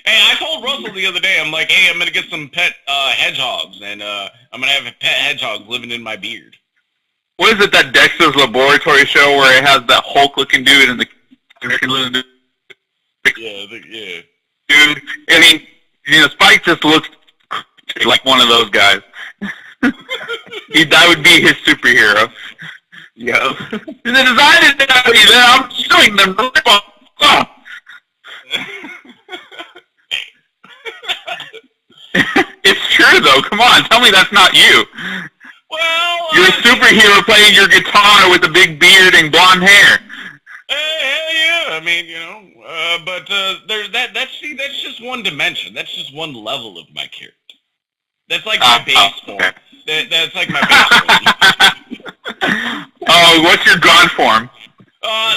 Speaker 1: Hey, I told Russell the other day, I'm like, hey, I'm going to get some pet hedgehogs, and I'm going to have a pet hedgehog living in my beard.
Speaker 3: What is it, that Dexter's Laboratory show where it has that Hulk-looking dude and the...
Speaker 1: Yeah.
Speaker 3: Dude, I mean, Spike just looks like one of those guys. That would be his superhero.
Speaker 2: Yeah.
Speaker 3: The design is that I'm showing them. It's true, though. Come on, tell me that's not you.
Speaker 1: Well,
Speaker 3: you're a superhero playing your guitar with a big beard and blonde hair.
Speaker 1: Hell yeah! I mean, but there's that's see, that's just one dimension. That's just one level of my character. That's like my base form. That's like my base form.
Speaker 4: Oh, what's your god form?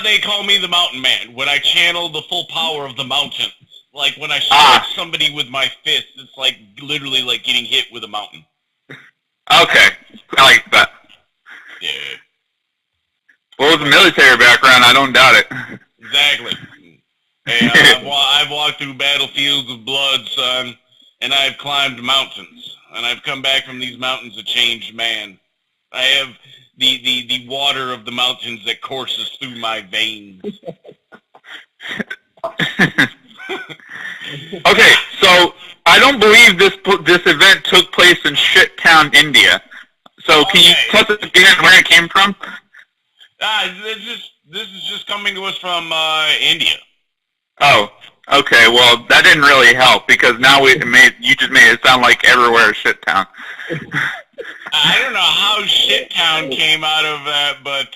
Speaker 1: They call me the Mountain Man. When I channel the full power of the mountains. Like when I strike somebody with my fist, it's like literally like getting hit with a mountain.
Speaker 4: Okay, I like that.
Speaker 1: Yeah.
Speaker 4: Well, with a military background, I don't doubt it.
Speaker 1: Exactly. Hey, I've walked through battlefields of blood, son, and I've climbed mountains, and I've come back from these mountains a changed man. I have the water of the mountains that courses through my veins.
Speaker 4: Okay, so I don't believe this event took place in Shit Town, India. So can you tell us again where it came from?
Speaker 1: This is just coming to us from India.
Speaker 4: Oh, okay. Well, that didn't really help because now you just made it sound like everywhere is Shit Town.
Speaker 1: I don't know how Shit Town came out of that, but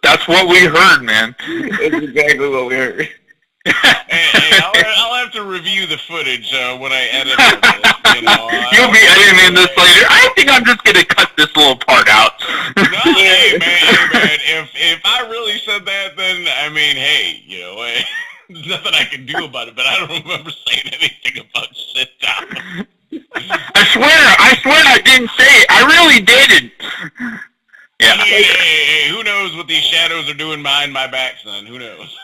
Speaker 4: that's what we heard, man.
Speaker 2: That's exactly what we heard.
Speaker 1: Hey, I'll have to review the footage when I edit this, you know.
Speaker 4: You'll be editing this later. I think I'm just gonna cut this little part out.
Speaker 1: No, hey man, if I really said that, then I mean, hey, you know, there's nothing I can do about it. But I don't remember saying anything about Shit Town.
Speaker 4: I swear I didn't say it. I really didn't. Yeah.
Speaker 1: I mean, hey, who knows what these shadows are doing behind my back, son? Who knows?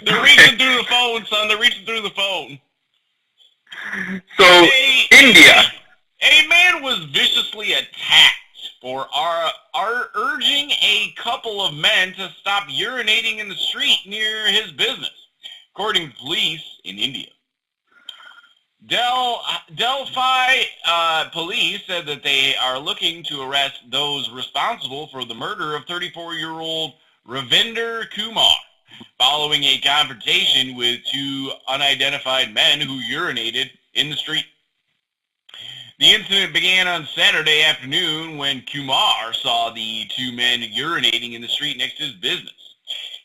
Speaker 1: They're reaching through the phone, son. They're reaching through the phone.
Speaker 4: So, India.
Speaker 1: A man was viciously attacked for urging a couple of men to stop urinating in the street near his business, according to police in India. Delphi police said that they are looking to arrest those responsible for the murder of 34-year-old Ravinder Kumar, following a confrontation with two unidentified men who urinated in the street. The incident began on Saturday afternoon when Kumar saw the two men urinating in the street next to his business.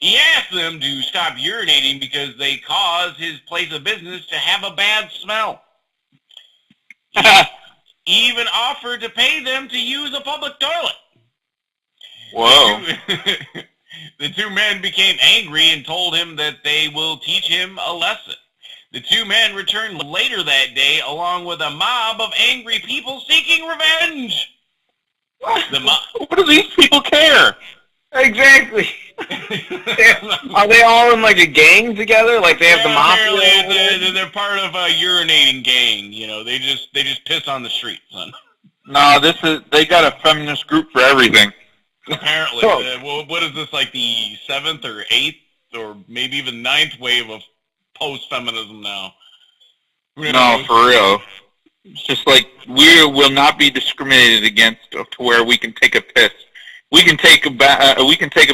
Speaker 1: He asked them to stop urinating because they caused his place of business to have a bad smell. He even offered to pay them to use a public toilet.
Speaker 4: Whoa.
Speaker 1: The two men became angry and told him that they will teach him a lesson. The two men returned later that day along with a mob of angry people seeking revenge.
Speaker 4: What do these people care?
Speaker 2: Exactly. Are they all in like a gang together? Like they have the
Speaker 1: mafia? They're part of a urinating gang. You know, they just piss on the street, son.
Speaker 4: No, they got a feminist group for everything.
Speaker 1: Apparently, what is this, like the 7th or 8th or maybe even 9th wave of post-feminism now?
Speaker 4: No, for real. It's just like we will not be discriminated against to where we can take a piss. We can take a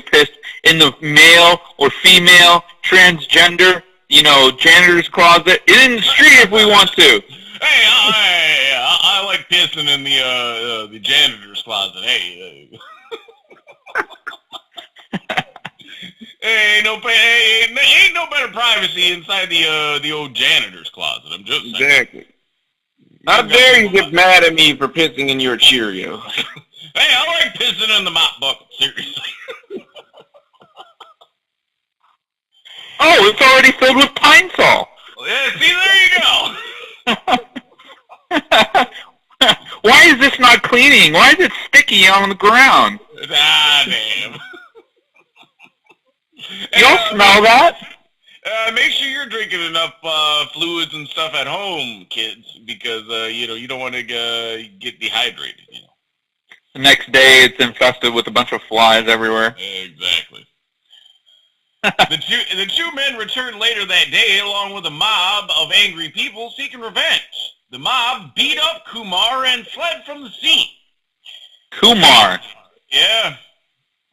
Speaker 4: piss in the male or female, transgender, janitor's closet, in the street if we want to.
Speaker 1: Hey, I like pissing in the janitor's closet. Hey. Ain't no better privacy inside the old janitor's closet. I'm just saying.
Speaker 2: Exactly. How dare you get mad at me for pissing in your Cheerios?
Speaker 1: Hey, I like pissing in the mop bucket. Seriously.
Speaker 4: Oh, it's already filled with Pine Sol.
Speaker 1: Yeah, see, there you go.
Speaker 4: Why is this not cleaning? Why is it sticky on the ground?
Speaker 1: Ah, damn.
Speaker 4: You don't smell that?
Speaker 1: Make sure you're drinking enough fluids and stuff at home, kids, because you don't want to get dehydrated.
Speaker 3: The next day, it's infested with a bunch of flies everywhere.
Speaker 1: Exactly. The two men returned later that day along with a mob of angry people seeking revenge. The mob beat up Kumar and fled from the scene.
Speaker 3: Kumar?
Speaker 1: Yeah.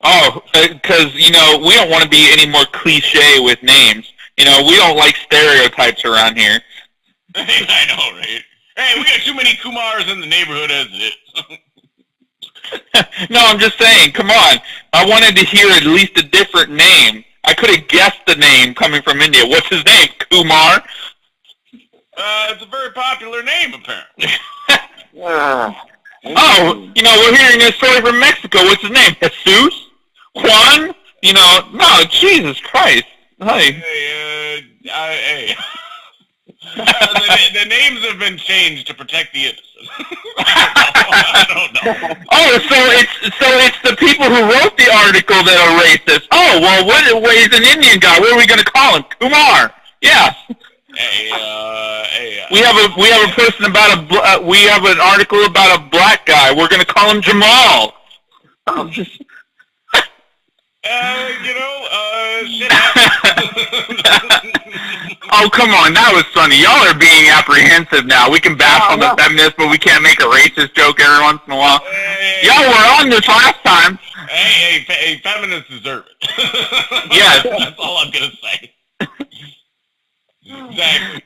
Speaker 3: Oh, because, we don't want to be any more cliche with names. We don't like stereotypes around here.
Speaker 1: I know, right? Hey, we got too many Kumars in the neighborhood as it is.
Speaker 3: No, I'm just saying, come on. I wanted to hear at least a different name I could have guessed the name coming from India. What's his name? Kumar?
Speaker 1: It's a very popular name, apparently.
Speaker 3: Oh, we're hearing a story from Mexico. What's his name? Jesus? Juan? No, Jesus Christ. Hey.
Speaker 1: Hey. The names have been changed to protect the innocent. I don't know.
Speaker 3: Oh, so it's the people who wrote the article that are racist. Oh, well, what is an Indian guy? What are we going to call him? Kumar. Yeah.
Speaker 1: Hey.
Speaker 3: We have a person about we have an article about a black guy. We're going to call him Jamal. I'm just.
Speaker 1: Shit happens.
Speaker 3: Oh, come on. That was funny. Y'all are being apprehensive now. We can bash on the feminists, but we can't make a racist joke every once in a while. Y'all were on this last time.
Speaker 1: Hey, feminists deserve it.
Speaker 3: Yes.
Speaker 1: That's all I'm going to say. Exactly.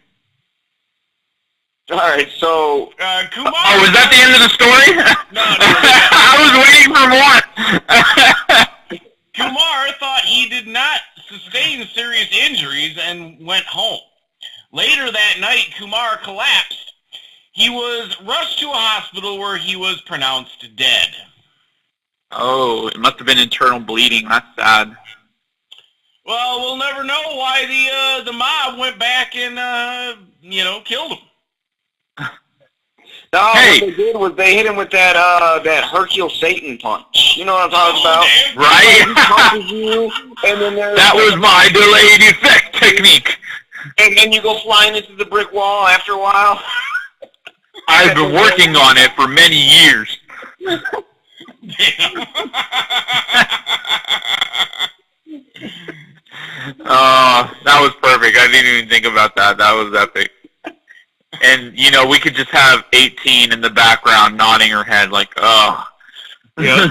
Speaker 2: All right, so...
Speaker 1: Kumar...
Speaker 3: Oh, was that the end of the story?
Speaker 1: No.
Speaker 3: I was waiting for more.
Speaker 1: Kumar thought he did not sustain serious injuries and went home. Later that night, Kumar collapsed. He was rushed to a hospital where he was pronounced dead.
Speaker 3: Oh, it must have been internal bleeding. That's sad.
Speaker 1: Well, we'll never know why the mob went back and killed him.
Speaker 2: No,
Speaker 3: Hey.
Speaker 2: what they did was they hit him with that Hercule Satan punch. You know what I'm talking about?
Speaker 3: Right?
Speaker 2: He punches you, and then
Speaker 3: That was my delayed effect technique.
Speaker 2: and then you go flying into the brick wall after a while.
Speaker 3: I've been working on it for many years. That was perfect. I didn't even think about that. That was epic. And, we could just have 18 in the background nodding her head like, oh.
Speaker 2: Yep.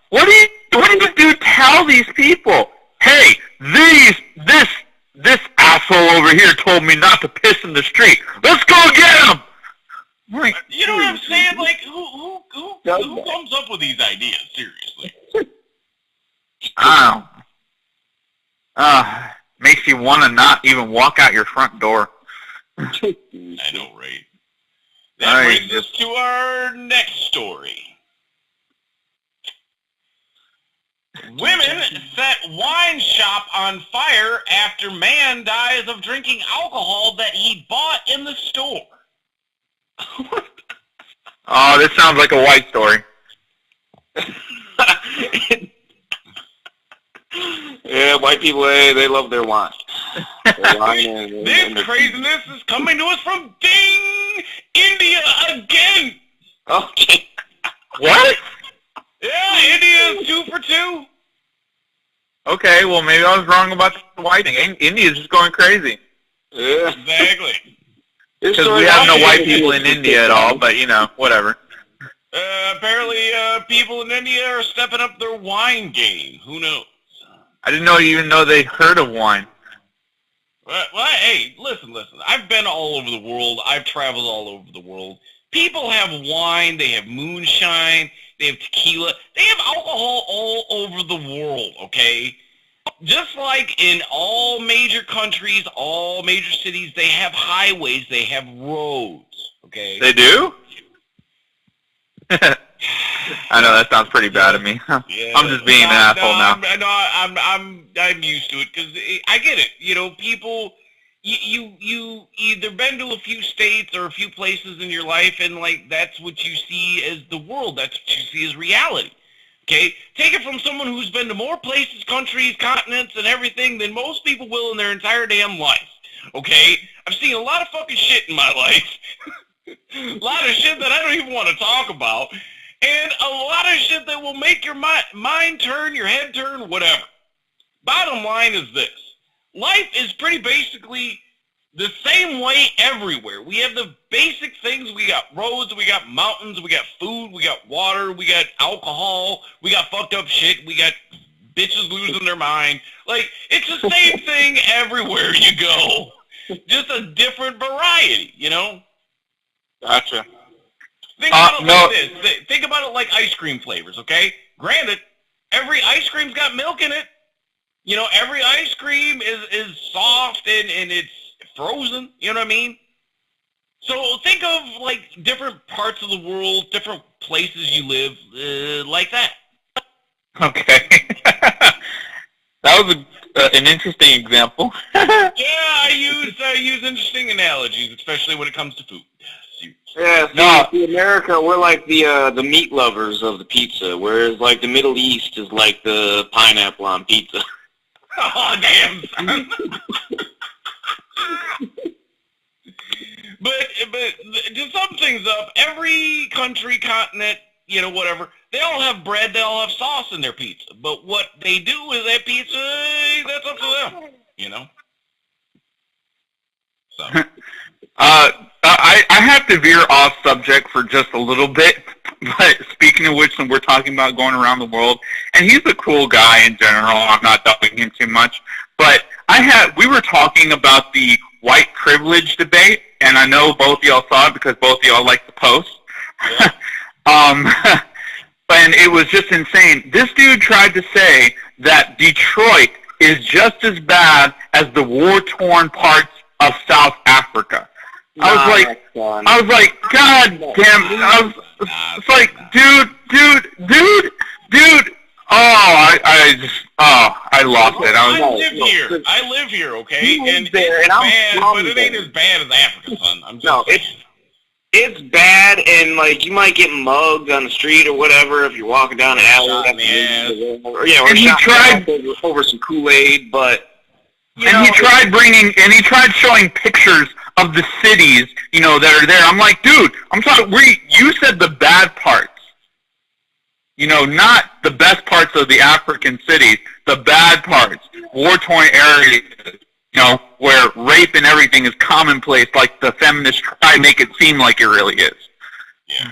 Speaker 3: What do you do tell these people? Hey, this asshole over here told me not to piss in the street. Let's go get him! Like,
Speaker 1: You know what I'm saying? Like, who comes up with these ideas? Seriously.
Speaker 3: I don't know. Makes you want to not even walk out your front door.
Speaker 1: I know, right? That brings us to our next story. Women set wine shop on fire after man dies of drinking alcohol that he bought in the store.
Speaker 3: Oh, this sounds like a white story.
Speaker 2: Yeah, white people, they love their wine.
Speaker 1: This craziness is coming to us from Ding, India again.
Speaker 2: Okay.
Speaker 3: What?
Speaker 1: Yeah, India's 2 for 2.
Speaker 3: Okay, well, maybe I was wrong about the white thing. India's just going crazy.
Speaker 2: Yeah.
Speaker 1: Exactly.
Speaker 3: Because we have no white people in India at all, but, whatever.
Speaker 1: Apparently, people in India are stepping up their wine game. Who knows?
Speaker 3: I didn't even know they heard of wine.
Speaker 1: Well, hey, listen. I've been all over the world. I've traveled all over the world. People have wine. They have moonshine. They have tequila. They have alcohol all over the world, okay? Just like in all major countries, all major cities, they have highways. They have roads, okay?
Speaker 3: They do? I know that sounds pretty bad of me.
Speaker 1: Yeah,
Speaker 3: I'm just being an asshole now.
Speaker 1: I'm used to it because I get it. People, you either been to a few states or a few places in your life, and like that's what you see as the world. That's what you see as reality. Okay, take it from someone who's been to more places, countries, continents, and everything than most people will in their entire damn life. Okay, I've seen a lot of fucking shit in my life. A lot of shit that I don't even want to talk about. And a lot of shit that will make your mind turn, your head turn, whatever. Bottom line is this. Life is pretty basically the same way everywhere. We have the basic things. We got roads, we got mountains, we got food, we got water, we got alcohol, we got fucked up shit, we got bitches losing their mind. Like, it's the same thing everywhere you go. Just a different variety,
Speaker 2: Gotcha.
Speaker 1: Think about it like this. Think about it like ice cream flavors, okay? Granted, every ice cream's got milk in it. You know, every ice cream is soft and it's frozen. You know what I mean? So think of like different parts of the world, different places you live, like that.
Speaker 3: Okay. That was an interesting example.
Speaker 1: Yeah, I use interesting analogies, especially when it comes to food.
Speaker 2: Yeah, see,
Speaker 3: No.
Speaker 2: in America, we're like the meat lovers of the pizza, whereas like the Middle East is like the pineapple on pizza.
Speaker 1: Oh, damn, son. But to sum things up, every country, continent, you know, whatever, they all have bread, they all have sauce in their pizza. But what they do with that pizza, that's up to them, you know? So.
Speaker 4: I have to veer off subject for just a little bit, but speaking of which, when we're talking about going around the world, and he's a cool guy in general, I'm not dumping him too much, but we were talking about the white privilege debate, and I know both of y'all saw it because both of y'all like the post.
Speaker 1: Yeah.
Speaker 4: And it was just insane. This dude tried to say that Detroit is just as bad as the war-torn parts of South Africa. I was like, God damn! It's like, dude. I lost it.
Speaker 1: I live here, okay? And it's
Speaker 2: there, and
Speaker 1: bad,
Speaker 2: I'm
Speaker 1: but it ain't as bad as Africa, son. I'm just saying.
Speaker 2: It's bad, and like you might get mugged on the street or whatever if you're walking down an alley.
Speaker 1: Shot in the ass.
Speaker 2: Or
Speaker 4: And he tried
Speaker 2: over some Kool-Aid, but
Speaker 4: he tried showing pictures of the cities, you know, that are there. I'm like, dude, I'm sorry, you said the bad parts. You know, not the best parts of the African cities, the bad parts, war-torn areas, you know, where rape and everything is commonplace, like the feminists try to make it seem like it really is.
Speaker 1: Yeah.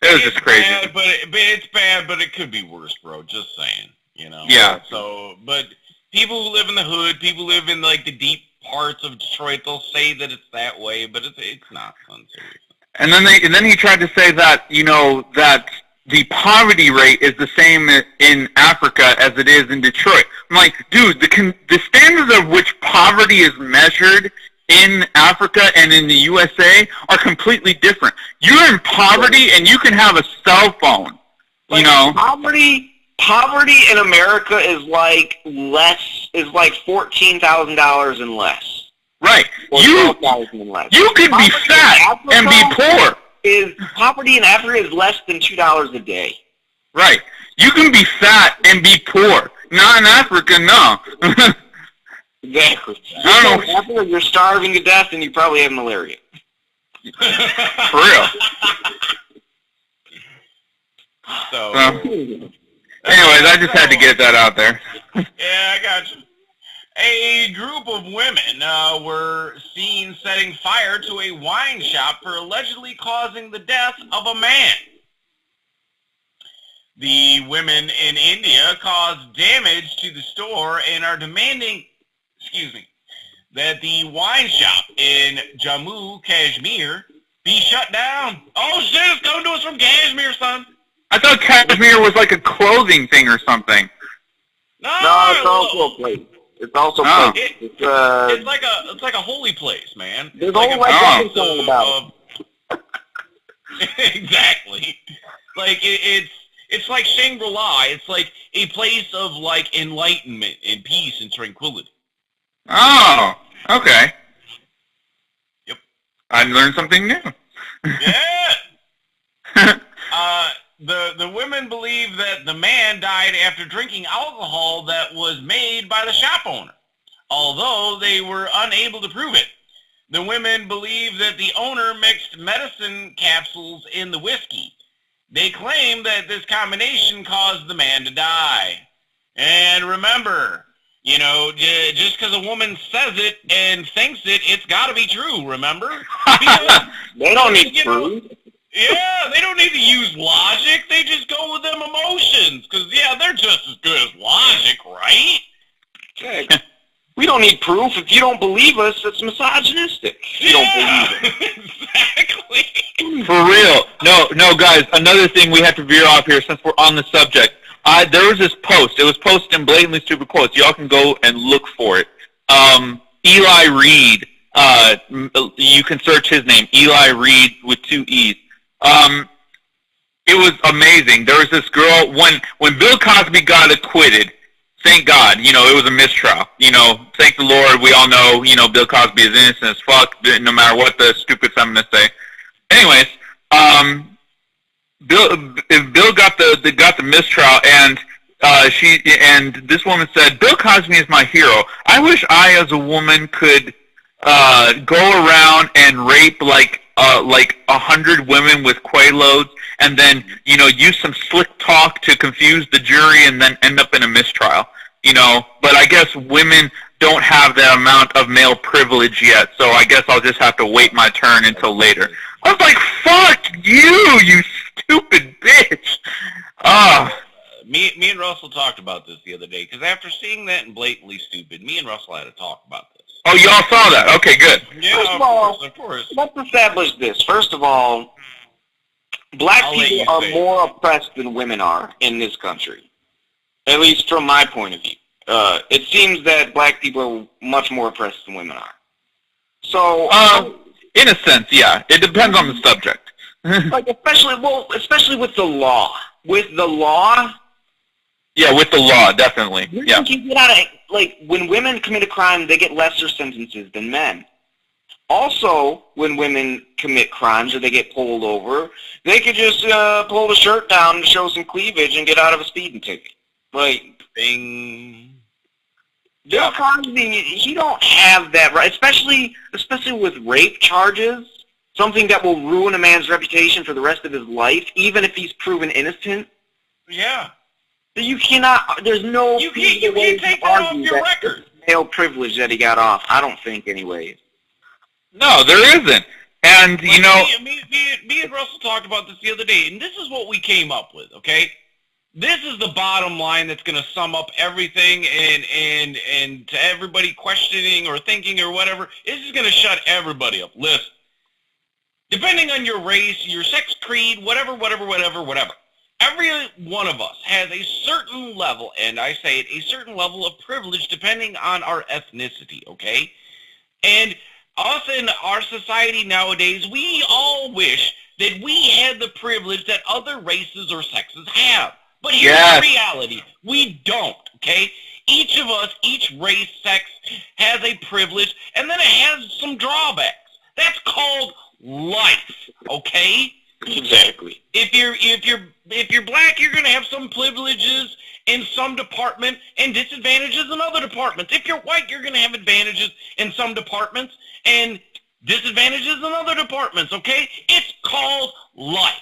Speaker 4: It was just crazy.
Speaker 1: It's bad, but it could be worse, bro. Just saying, you know.
Speaker 4: Yeah.
Speaker 1: So, but people who live in the hood, people who live in like the deep parts of Detroit, they'll say that it's that way, but it's not. Seriously.
Speaker 4: And then he tried to say that, you know, that the poverty rate is the same in Africa as it is in Detroit. I'm like, dude, the standards of which poverty is measured in Africa and in the USA are completely different. You're in poverty and you can have a cell phone, you know.
Speaker 2: Poverty in America is like $14,000 and less.
Speaker 4: Right.
Speaker 2: Or $12,000 and less.
Speaker 4: You could be fat and be poor.
Speaker 2: Poverty in Africa is less than $2 a day.
Speaker 4: Right. You can be fat and be poor. Not in Africa, no.
Speaker 2: Exactly.
Speaker 4: I don't know.
Speaker 2: In Africa, you're starving to death and you probably have malaria.
Speaker 4: For real.
Speaker 1: So.
Speaker 4: Anyways, I just had to get that out there.
Speaker 1: Yeah, I got you. A group of women were seen setting fire to a wine shop for allegedly causing the death of a man. The women in India caused damage to the store and are demanding, that the wine shop in Jammu, Kashmir be shut down. Oh shit, it's coming to us from Kashmir, son.
Speaker 4: I thought Kashmir was like a clothing thing or something.
Speaker 2: No, it's also a place. It's also a place.
Speaker 1: It's like a holy place, man.
Speaker 2: There's
Speaker 1: like
Speaker 2: a whole song about
Speaker 1: it. Exactly. Like it's like Shangri-La. It's like a place of like enlightenment and peace and tranquility.
Speaker 4: Oh, okay.
Speaker 1: Yep.
Speaker 4: I learned something new.
Speaker 1: Yeah. The women believe that the man died after drinking alcohol that was made by the shop owner, although they were unable to prove it. The women believe that the owner mixed medicine capsules in the whiskey. They claim that this combination caused the man to die. And remember, you know, just because a woman says it and thinks it, it's got to be true, remember?
Speaker 2: They don't need proof.
Speaker 1: Yeah, they don't need to use logic. They just go with them emotions. Because, yeah, they're just as good as logic, right?
Speaker 2: Okay. We don't need proof. If you don't believe us, it's misogynistic. If you don't believe it.
Speaker 3: For real. No, guys, another thing we have to veer off here since we're on the subject. There was this post. It was posted in Blatantly Stupid Quotes. Y'all can go and look for it. Eli Reed, you can search his name, Eli Reed with 2 E's. It was amazing. There was this girl, when Bill Cosby got acquitted, thank God, it was a mistrial. Thank the Lord, we all know, Bill Cosby is innocent as fuck, no matter what the stupid feminists say. Anyways, Bill got the mistrial, and this woman said, Bill Cosby is my hero. I wish I, as a woman, could go around and rape like 100 women with Quaaludes, and then use some slick talk to confuse the jury, and then end up in a mistrial. But I guess women don't have that amount of male privilege yet, so I guess I'll just have to wait my turn until later. I was like, fuck you stupid bitch.
Speaker 1: Me and Russell talked about this the other day, because after seeing that in Blatantly Stupid, me and Russell had to talk about this.
Speaker 3: Oh, y'all saw that? Okay, good.
Speaker 1: Yeah,
Speaker 2: First of all,
Speaker 1: of course.
Speaker 2: let's establish this. First of all, black people are more oppressed than women are in this country, at least from my point of view. It seems that black people are much more oppressed than women are. So,
Speaker 3: in a sense, yeah. It depends on the subject.
Speaker 2: especially with the law. With the law.
Speaker 3: Yeah, with the law, definitely. Yeah.
Speaker 2: You get out of, when women commit a crime, they get lesser sentences than men. Also, when women commit crimes or they get pulled over, they could just pull the shirt down to show some cleavage and get out of a speeding ticket.
Speaker 1: Bing.
Speaker 2: Bill Cosby, he don't have that right, especially with rape charges, something that will ruin a man's reputation for the rest of his life, even if he's proven innocent.
Speaker 1: Yeah.
Speaker 2: You cannot. There's no.
Speaker 1: You can't take that off your record.
Speaker 2: Male privilege that he got off. I don't think, anyways.
Speaker 3: No, there isn't. And
Speaker 1: me and Russell talked about this the other day, and this is what we came up with. Okay. This is the bottom line that's going to sum up everything, and to everybody questioning or thinking or whatever, this is going to shut everybody up. Listen, depending on your race, your sex creed, whatever, every one of us has a certain level, and I say it, a certain level of privilege depending on our ethnicity, okay? And us in our society nowadays, we all wish that we had the privilege that other races or sexes have. But here's the reality. We don't, okay? Each of us, each race, sex, has a privilege, and then it has some drawbacks. That's called life, okay?
Speaker 2: Exactly.
Speaker 1: If you're black, you're going to have some privileges in some department and disadvantages in other departments. If you're white, you're going to have advantages in some departments and disadvantages in other departments, okay? It's called life.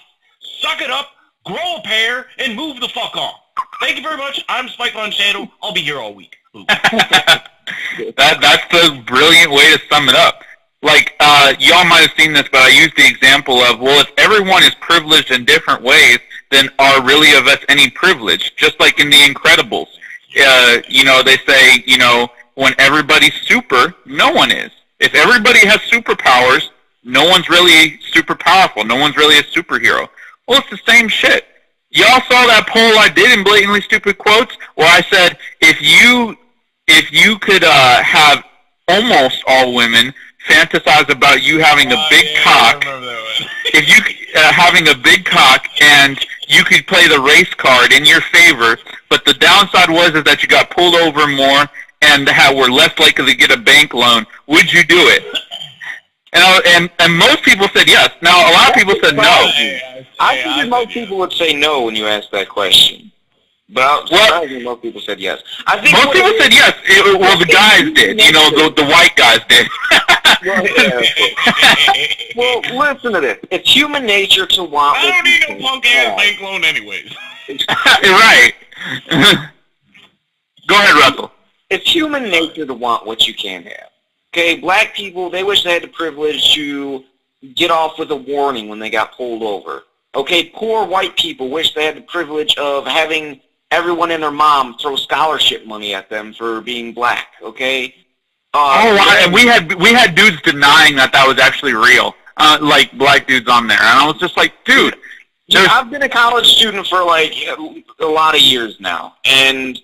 Speaker 1: Suck it up. Grow a pair, and move the fuck on. Thank you very much. I'm Spike Von Shadow. I'll be here all week.
Speaker 3: That's a brilliant way to sum it up. Y'all might have seen this, but I used the example of, well, if everyone is privileged in different ways, then are really of us any privilege? Just like in The Incredibles. They say, when everybody's super, no one is. If everybody has superpowers, no one's really super powerful. No one's really a superhero. Well, it's the same shit. Y'all saw that poll I did in Blatantly Stupid Quotes where I said if you could have almost all women fantasize about you having a big cock, if you having a big cock and you could play the race card in your favor, but the downside was that you got pulled over more and were less likely to get a bank loan, would you do it? And most people said yes. Now, a lot of people said no.
Speaker 2: I think most people would say no when you ask that question. But most people said yes. I think
Speaker 3: most people said yes. Well, the guys did. The white guys did.
Speaker 2: Well, listen to this. It's human nature to want.
Speaker 1: I don't need no punk-ass bank loan anyways.
Speaker 3: Right. Go ahead, Russell.
Speaker 2: It's human nature to want what you can't have. Okay, black people, they wish they had the privilege to get off with a warning when they got pulled over. Okay, poor white people wish they had the privilege of having everyone and their mom throw scholarship money at them for being black, okay?
Speaker 3: And we had dudes denying that was actually real.
Speaker 4: like black dudes on there, and I was just like, dude.
Speaker 2: Yeah, I've been a college student for like a lot of years now, and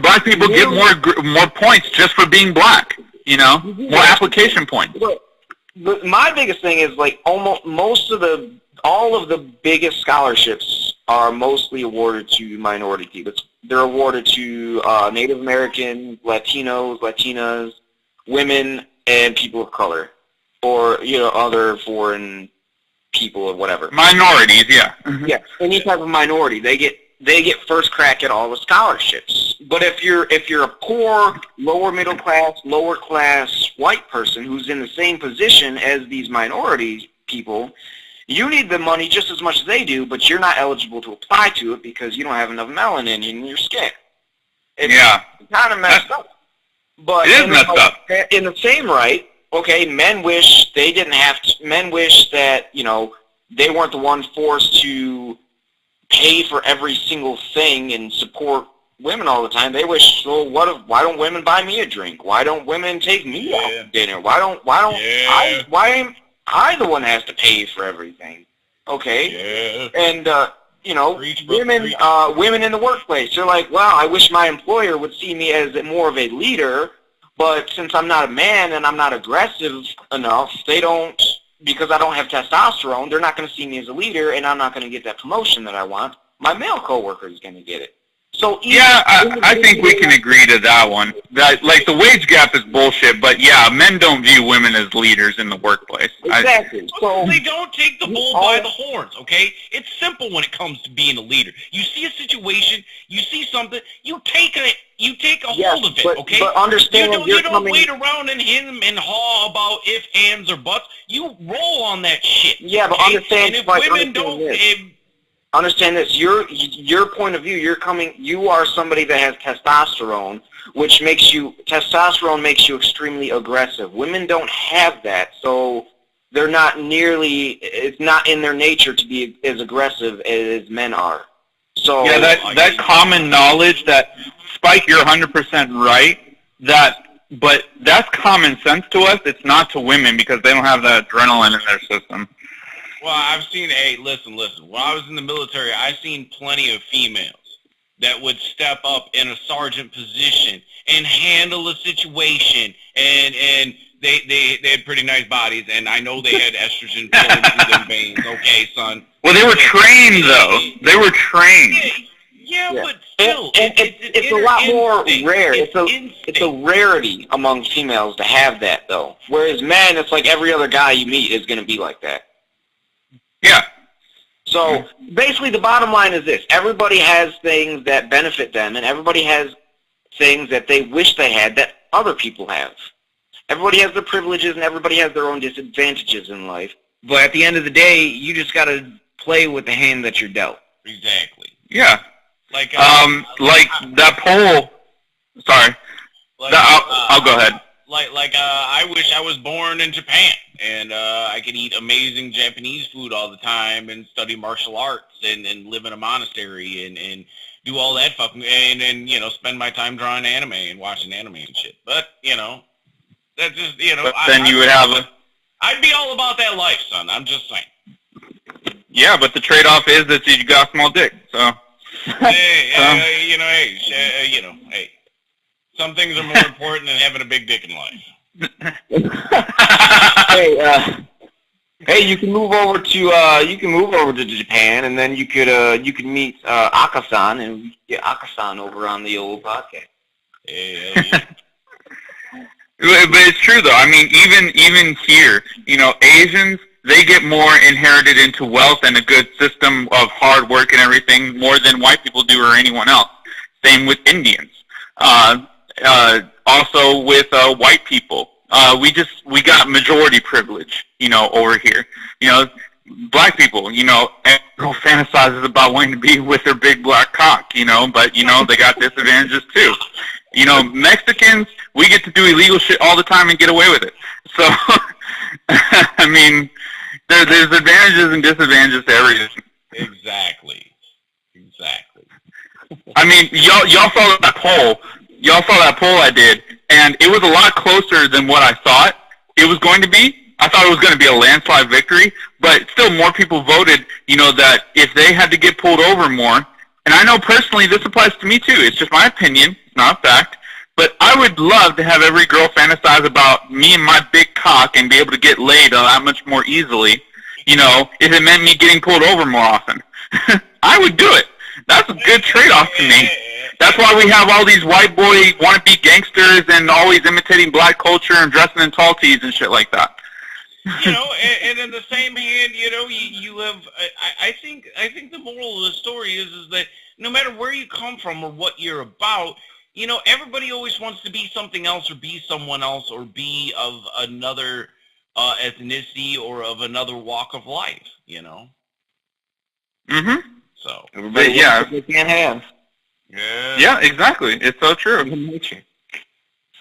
Speaker 4: black people get more points just for being black. You know, more application points.
Speaker 2: But my biggest thing is like all of the biggest scholarships are mostly awarded to minority people. They're awarded to Native American, Latinos, Latinas, women, and people of color, or other foreign people or whatever.
Speaker 4: Minorities, yeah.
Speaker 2: Yeah, any type of minority, they get first crack at all the scholarships. But if you're a poor, lower middle class, lower class white person who's in the same position as these minority people, you need the money just as much as they do, but you're not eligible to apply to it because you don't have enough melanin in your skin. It's kind of messed up. But
Speaker 4: it is messed up.
Speaker 2: In the same right, okay, men wish they didn't have to. Men wish that they weren't the one forced to pay for every single thing and support women all the time. They wish, so why don't women buy me a drink? Why don't women take me out to dinner? Why am I the one that has to pay for everything? Okay, and women in the workplace, they're like, well, I wish my employer would see me as more of a leader, but since I'm not a man and I'm not aggressive enough, because I don't have testosterone, they're not going to see me as a leader, and I'm not going to get that promotion that I want. My male coworker is going to get it. So
Speaker 4: I think we can agree to that one. That like the wage gap is bullshit, but yeah, men don't view women as leaders in the workplace.
Speaker 2: Exactly.
Speaker 1: So they don't take the bull by the horns, okay? It's simple when it comes to being a leader. You see a situation, you see something, you take a hold of it, okay?
Speaker 2: But understand
Speaker 1: you don't wait around and hem and haw about if, ands, or buts. You roll on that shit.
Speaker 2: Yeah, but
Speaker 1: okay?
Speaker 2: understand.
Speaker 1: And if women don't.
Speaker 2: Understand this. Your point of view. You are somebody that has testosterone, which testosterone makes you extremely aggressive. Women don't have that, so they're not nearly. It's not in their nature to be as aggressive as men are. So
Speaker 4: yeah, that common knowledge that Spike, you're 100% right. But that's common sense to us. It's not to women because they don't have that adrenaline in their system.
Speaker 1: Well, I've seen, listen. When I was in the military, I've seen plenty of females that would step up in a sergeant position and handle a situation, and they had pretty nice bodies, and I know they had estrogen flowing through their veins. Okay, son.
Speaker 4: Well, they were trained, though. They were trained.
Speaker 1: Yeah, but still,
Speaker 2: it's a lot more rare. It's a rarity among females to have that, though. Whereas men, it's like every other guy you meet is going to be like that.
Speaker 4: Yeah.
Speaker 2: So basically the bottom line is this. Everybody has things that benefit them, and everybody has things that they wish they had that other people have. Everybody has their privileges, and everybody has their own disadvantages in life. But at the end of the day, you just got to play with the hand that you're dealt.
Speaker 1: Exactly.
Speaker 4: Yeah.
Speaker 1: Like
Speaker 4: that poll. Sorry. I'll go ahead.
Speaker 1: I wish I was born in Japan, and I could eat amazing Japanese food all the time and study martial arts and live in a monastery and do all that fucking and spend my time drawing anime and watching anime and shit. But that's just
Speaker 4: But then you would have
Speaker 1: I'd be all about that life, son. I'm just saying.
Speaker 4: Yeah, but the trade-off is that you got a small dick. So.
Speaker 1: Hey. Some things are more important than having a big dick in life.
Speaker 2: Hey, you can move over to Japan, and then you could meet Akasan, and we could get Akasan over on the old podcast.
Speaker 1: Yeah.
Speaker 3: But it's true, though. I mean, even here, Asians, they get more inherited into wealth and a good system of hard work and everything more than white people do or anyone else. Same with Indians. Also with white people. We got majority privilege, over here. Black people, everyone fantasizes about wanting to be with their big black cock, but, they got disadvantages too. Mexicans, we get to do illegal shit all the time and get away with it. So, I mean, there's advantages and disadvantages to everything.
Speaker 1: Exactly.
Speaker 3: I mean, y'all saw that poll. Y'all saw that poll I did, and it was a lot closer than what I thought it was going to be.
Speaker 4: I thought it was going to be a landslide victory, but still more people voted, that if they had to get pulled over more, and I know personally this applies to me too, it's just my opinion, not a fact, but I would love to have every girl fantasize about me and my big cock and be able to get laid that much more easily, if it meant me getting pulled over more often. I would do it. That's a good trade-off to me. That's why we have all these white boy wannabe gangsters and always imitating black culture and dressing in tall tees and shit like that.
Speaker 1: And in the same hand, you have. I think the moral of the story is that no matter where you come from or what you're about, everybody always wants to be something else or be someone else or be of another ethnicity or of another walk of life.
Speaker 4: Mm-hmm.
Speaker 1: So
Speaker 2: Everybody
Speaker 4: yeah.
Speaker 2: wants what they can't have.
Speaker 1: yeah.
Speaker 4: Yeah, exactly. It's so true.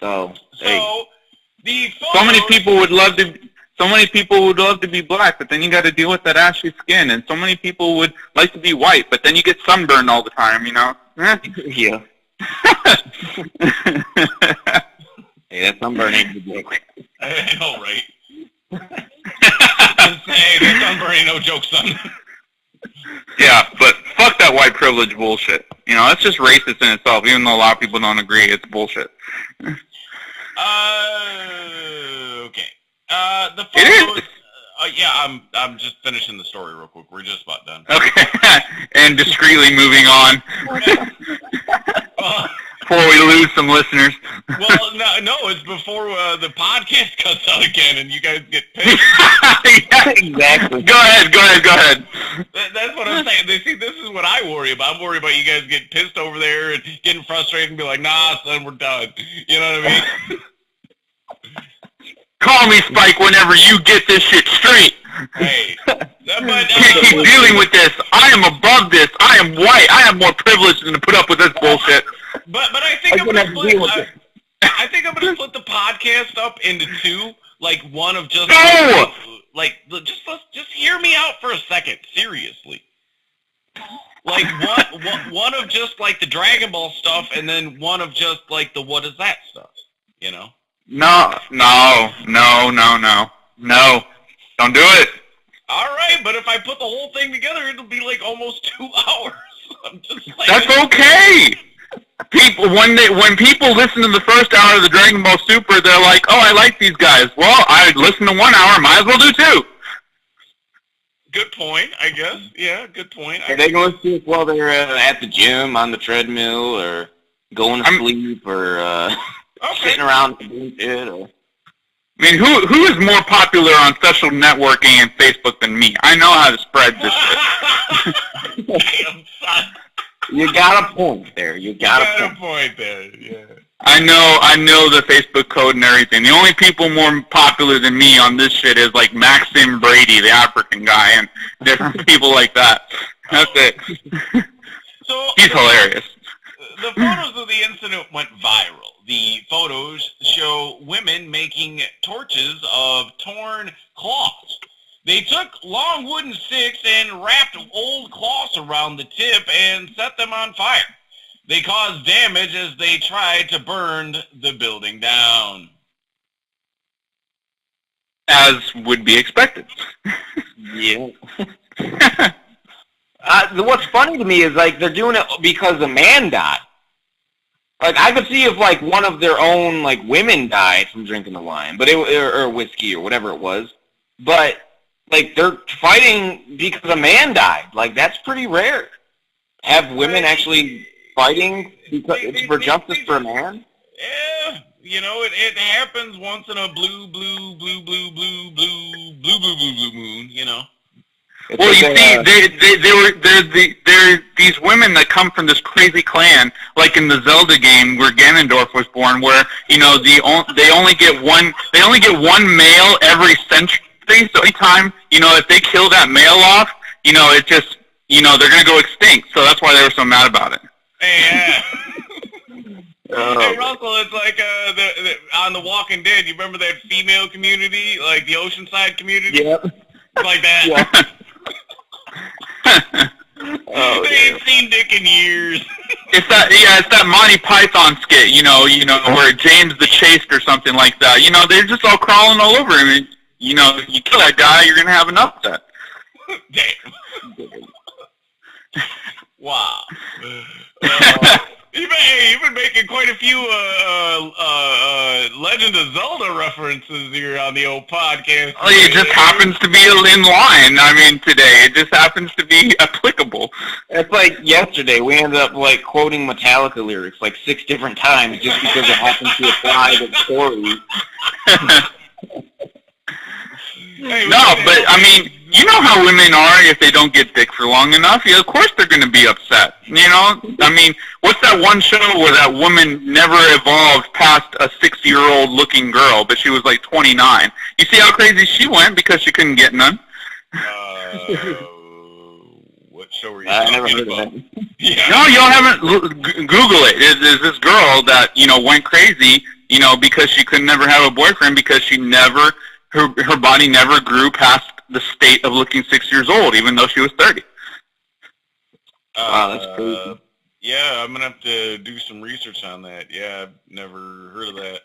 Speaker 2: So,
Speaker 1: So
Speaker 2: hey.
Speaker 1: the
Speaker 4: So many
Speaker 1: photos-
Speaker 4: people would love to be black, but then you got to deal with that ashy skin, and so many people would like to be white, but then you get sunburned all the time,
Speaker 2: Yeah. Hey, that sunburn ain't the joke.
Speaker 1: I know, right? Hey, that sunburn ain't no joke, son.
Speaker 4: Yeah, but fuck that white privilege bullshit. That's just racist in itself, even though a lot of people don't agree. It's bullshit.
Speaker 1: Okay. The
Speaker 4: It
Speaker 1: photos.
Speaker 4: is.
Speaker 1: Yeah, I'm just finishing the story real quick. We're just about done.
Speaker 4: Okay, and discreetly moving on before we lose some listeners.
Speaker 1: Well, no, it's before the podcast cuts out again and you guys get pissed.
Speaker 4: Yeah,
Speaker 2: Exactly.
Speaker 4: Go ahead.
Speaker 1: That's what I'm saying. See, this is what I worry about. I'm worried about you guys getting pissed over there and getting frustrated and be like, nah, son, we're done. You know what I mean?
Speaker 4: Call me Spike whenever you get this shit straight.
Speaker 1: Hey.
Speaker 4: Can't keep dealing with this. I am above this. I am white. I have more privilege than to put up with this bullshit.
Speaker 1: But I think I'm gonna split. I think I'm gonna split the podcast up into two. Like one of just
Speaker 4: No!
Speaker 1: just hear me out for a second. Seriously. Like one of just like the Dragon Ball stuff, and then one of just like the what is that stuff.
Speaker 4: No. Don't do it.
Speaker 1: All right, but if I put the whole thing together, it'll be like almost 2 hours. I'm just like,
Speaker 4: That's okay. When people listen to the first hour of the Dragon Ball Super, they're like, "Oh, I like these guys." Well, I listened to 1 hour. Might as well do 2.
Speaker 1: Good point, I guess. Yeah, good point.
Speaker 2: Are they going to see us while they're at the gym, on the treadmill, or going to sleep, or sitting around doing shit? Or...
Speaker 4: I mean, who is more popular on social networking and Facebook than me? I know how to spread this shit.
Speaker 1: Damn, son.
Speaker 2: You got a point there. You got a point.
Speaker 1: Point there. Yeah.
Speaker 4: I know the Facebook code and everything. The only people more popular than me on this shit is like Maxim Brady, the African guy, and different people like that. That's it.
Speaker 1: So
Speaker 4: He's hilarious.
Speaker 1: the photos of the incident went viral. The photos show women making torches of torn cloths. They took long wooden sticks and wrapped old cloths around the tip and set them on fire. They caused damage as they tried to burn the building down.
Speaker 4: As would be expected.
Speaker 2: Yeah. What's funny to me is, like, they're doing it because a man died. Like, I could see if, like, one of their own, like, women died from drinking the wine, but or whiskey or whatever it was. But, like, they're fighting because a man died. Like, that's pretty rare. Have women actually fighting for justice for a man?
Speaker 1: Yeah, it happens once in a blue moon,
Speaker 4: Well, you see, they're these women that come from this crazy clan, like in the Zelda game where Ganondorf was born, where they only get one male every century. So anytime if they kill that male off, it just they're gonna go extinct. So that's why they were so mad about it.
Speaker 1: Yeah. Hey, Russell, it's like on The Walking Dead. You remember that female community, like the Oceanside community?
Speaker 2: Yep.
Speaker 1: Like that.
Speaker 2: Yeah.
Speaker 1: They ain't seen Dick in years.
Speaker 4: It's that Monty Python skit, where James the Chaste or something like that. They're just all crawling all over him. you kill that guy, you're gonna have an upset.
Speaker 1: Damn. Wow. You've been making quite a few Legend of Zelda references here on the old podcast.
Speaker 4: Oh, it just happens to be in line. I mean, today it just happens to be applicable.
Speaker 2: It's like yesterday, we ended up like quoting Metallica lyrics like 6 different times just because it happens to apply to the story.
Speaker 1: Hey,
Speaker 4: No, but I mean, you know how women are if they don't get dick for long enough. Yeah, of course they're going to be upset. I mean, what's that one show where that woman never evolved past a 60-year-old looking girl, but she was like 29? You see how crazy she went because she couldn't get none?
Speaker 1: What show were you
Speaker 2: I
Speaker 1: talking
Speaker 2: never heard
Speaker 1: about?
Speaker 2: of that.
Speaker 1: Yeah.
Speaker 4: No, you haven't. Google it. Is this girl that went crazy? Because she could never have a boyfriend because she never. Her body never grew past the state of looking 6 years old, even though she was 30.
Speaker 2: Wow, that's crazy.
Speaker 1: Yeah, I'm gonna have to do some research on that. Yeah, I've never heard of that.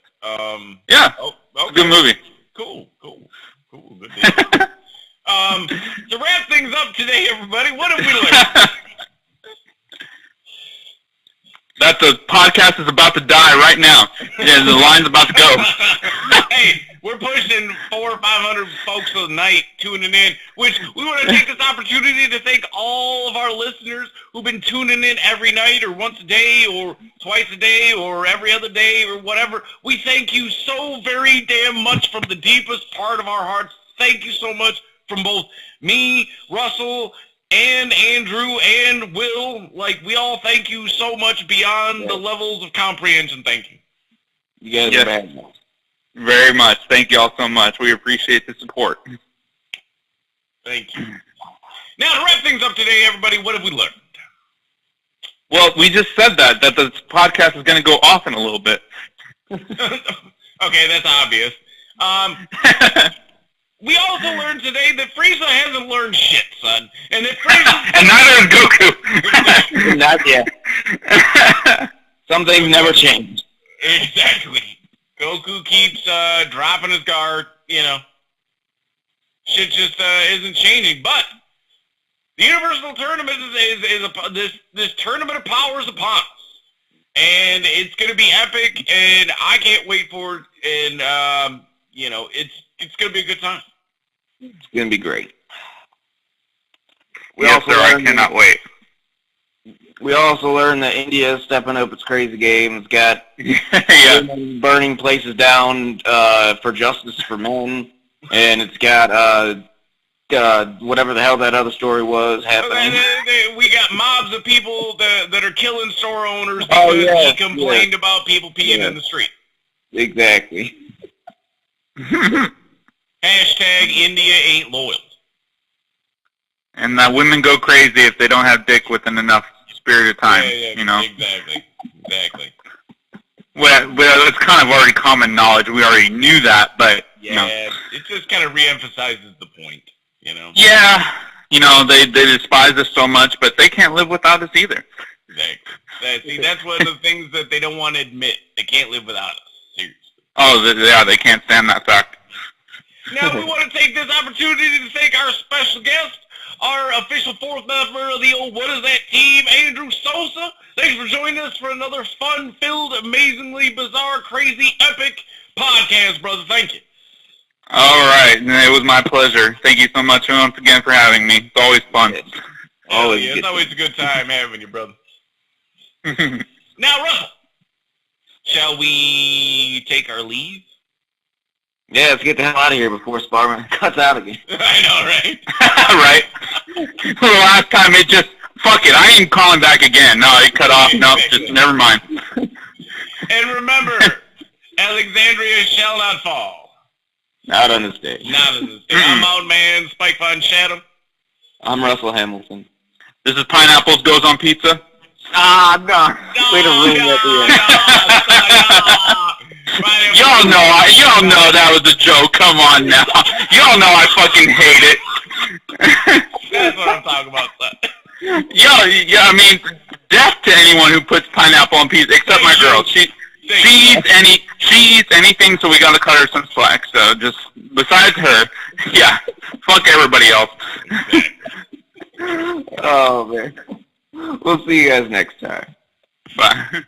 Speaker 4: Yeah,
Speaker 1: Oh,
Speaker 4: it's a
Speaker 1: okay.
Speaker 4: good movie.
Speaker 1: Cool. Good deal. To wrap things up today, everybody, what have we learned?
Speaker 4: That the podcast is about to die right now. Yeah, the line's about to go.
Speaker 1: Hey, we're pushing 400 or 500 folks a night tuning in, which we want to take this opportunity to thank all of our listeners who've been tuning in every night or once a day or twice a day or every other day or whatever. We thank you so very damn much from the deepest part of our hearts. Thank you so much from both me, Russell, and Andrew and Will. Like, we all thank you so much beyond the levels of comprehension. Thank you.
Speaker 2: You guys
Speaker 4: Yes.
Speaker 2: are bad now.
Speaker 4: Very much. Thank you all so much. We appreciate the support.
Speaker 1: Thank you. Now, to wrap things up today, everybody, what have we learned?
Speaker 4: Well, we just said that the podcast is going to go off in a little bit.
Speaker 1: Okay, that's obvious. We also learned today that Frieza hasn't learned shit, son. And that Frieza...
Speaker 4: And neither is Goku.
Speaker 2: Not yet. Some things never change.
Speaker 1: Exactly. Goku keeps dropping his guard, Shit just isn't changing. But the Universal Tournament this tournament of power is upon us. And it's going to be epic, and I can't wait for it. And, it's going to be a good time.
Speaker 2: It's going to be great.
Speaker 4: Yes, sir, I cannot wait.
Speaker 2: We also learned that India is stepping up its crazy game. It's got women burning places down for justice for men, and it's got whatever the hell that other story was happening.
Speaker 1: We got mobs of people that are killing store owners because he complained about people peeing in the street.
Speaker 2: Exactly.
Speaker 1: Hashtag India ain't loyal.
Speaker 4: And that women go crazy if they don't have dick within enough period of time,
Speaker 1: Exactly.
Speaker 4: Well, it's kind of already common knowledge. We already knew that, but
Speaker 1: it just kind of reemphasizes the point,
Speaker 4: Yeah, they despise us so much, but they can't live without us either.
Speaker 1: Exactly. That's one of the things that they don't want to admit. They can't live without us. Seriously.
Speaker 4: Oh, they can't stand that fact.
Speaker 1: Now we want to take this opportunity to thank our special guest, our official 4th member of the old What Is That team, Andrew Sosa. Thanks for joining us for another fun-filled, amazingly bizarre, crazy, epic podcast, brother. Thank you.
Speaker 4: All right. It was my pleasure. Thank you so much once again for having me. It's always fun.
Speaker 1: It's always a good time having you, brother. Now, Russell, shall we take our leave?
Speaker 2: Yeah, let's get the hell out of here before Sparman cuts out again.
Speaker 1: I know, right?
Speaker 4: Right. The last time it just, fuck it, I ain't calling back again. No, it cut off. No, just never mind.
Speaker 1: And remember, Alexandria shall not fall.
Speaker 2: Not on this day.
Speaker 1: Not on this day. I'm Out Man, Spike Von Chatham.
Speaker 2: I'm Russell Hamilton.
Speaker 4: This is Pineapples Goes on Pizza.
Speaker 2: Ah, no. Way to ruin that.
Speaker 4: Y'all know that was a joke. Come on now. Y'all know I fucking hate it.
Speaker 1: That's what I'm talking about, son.
Speaker 4: I mean, death to anyone who puts pineapple on pizza, except my girl. She eats anything, so we gotta cut her some slack. So just besides her, yeah, fuck everybody else.
Speaker 2: Oh man. We'll see you guys next time.
Speaker 4: Bye.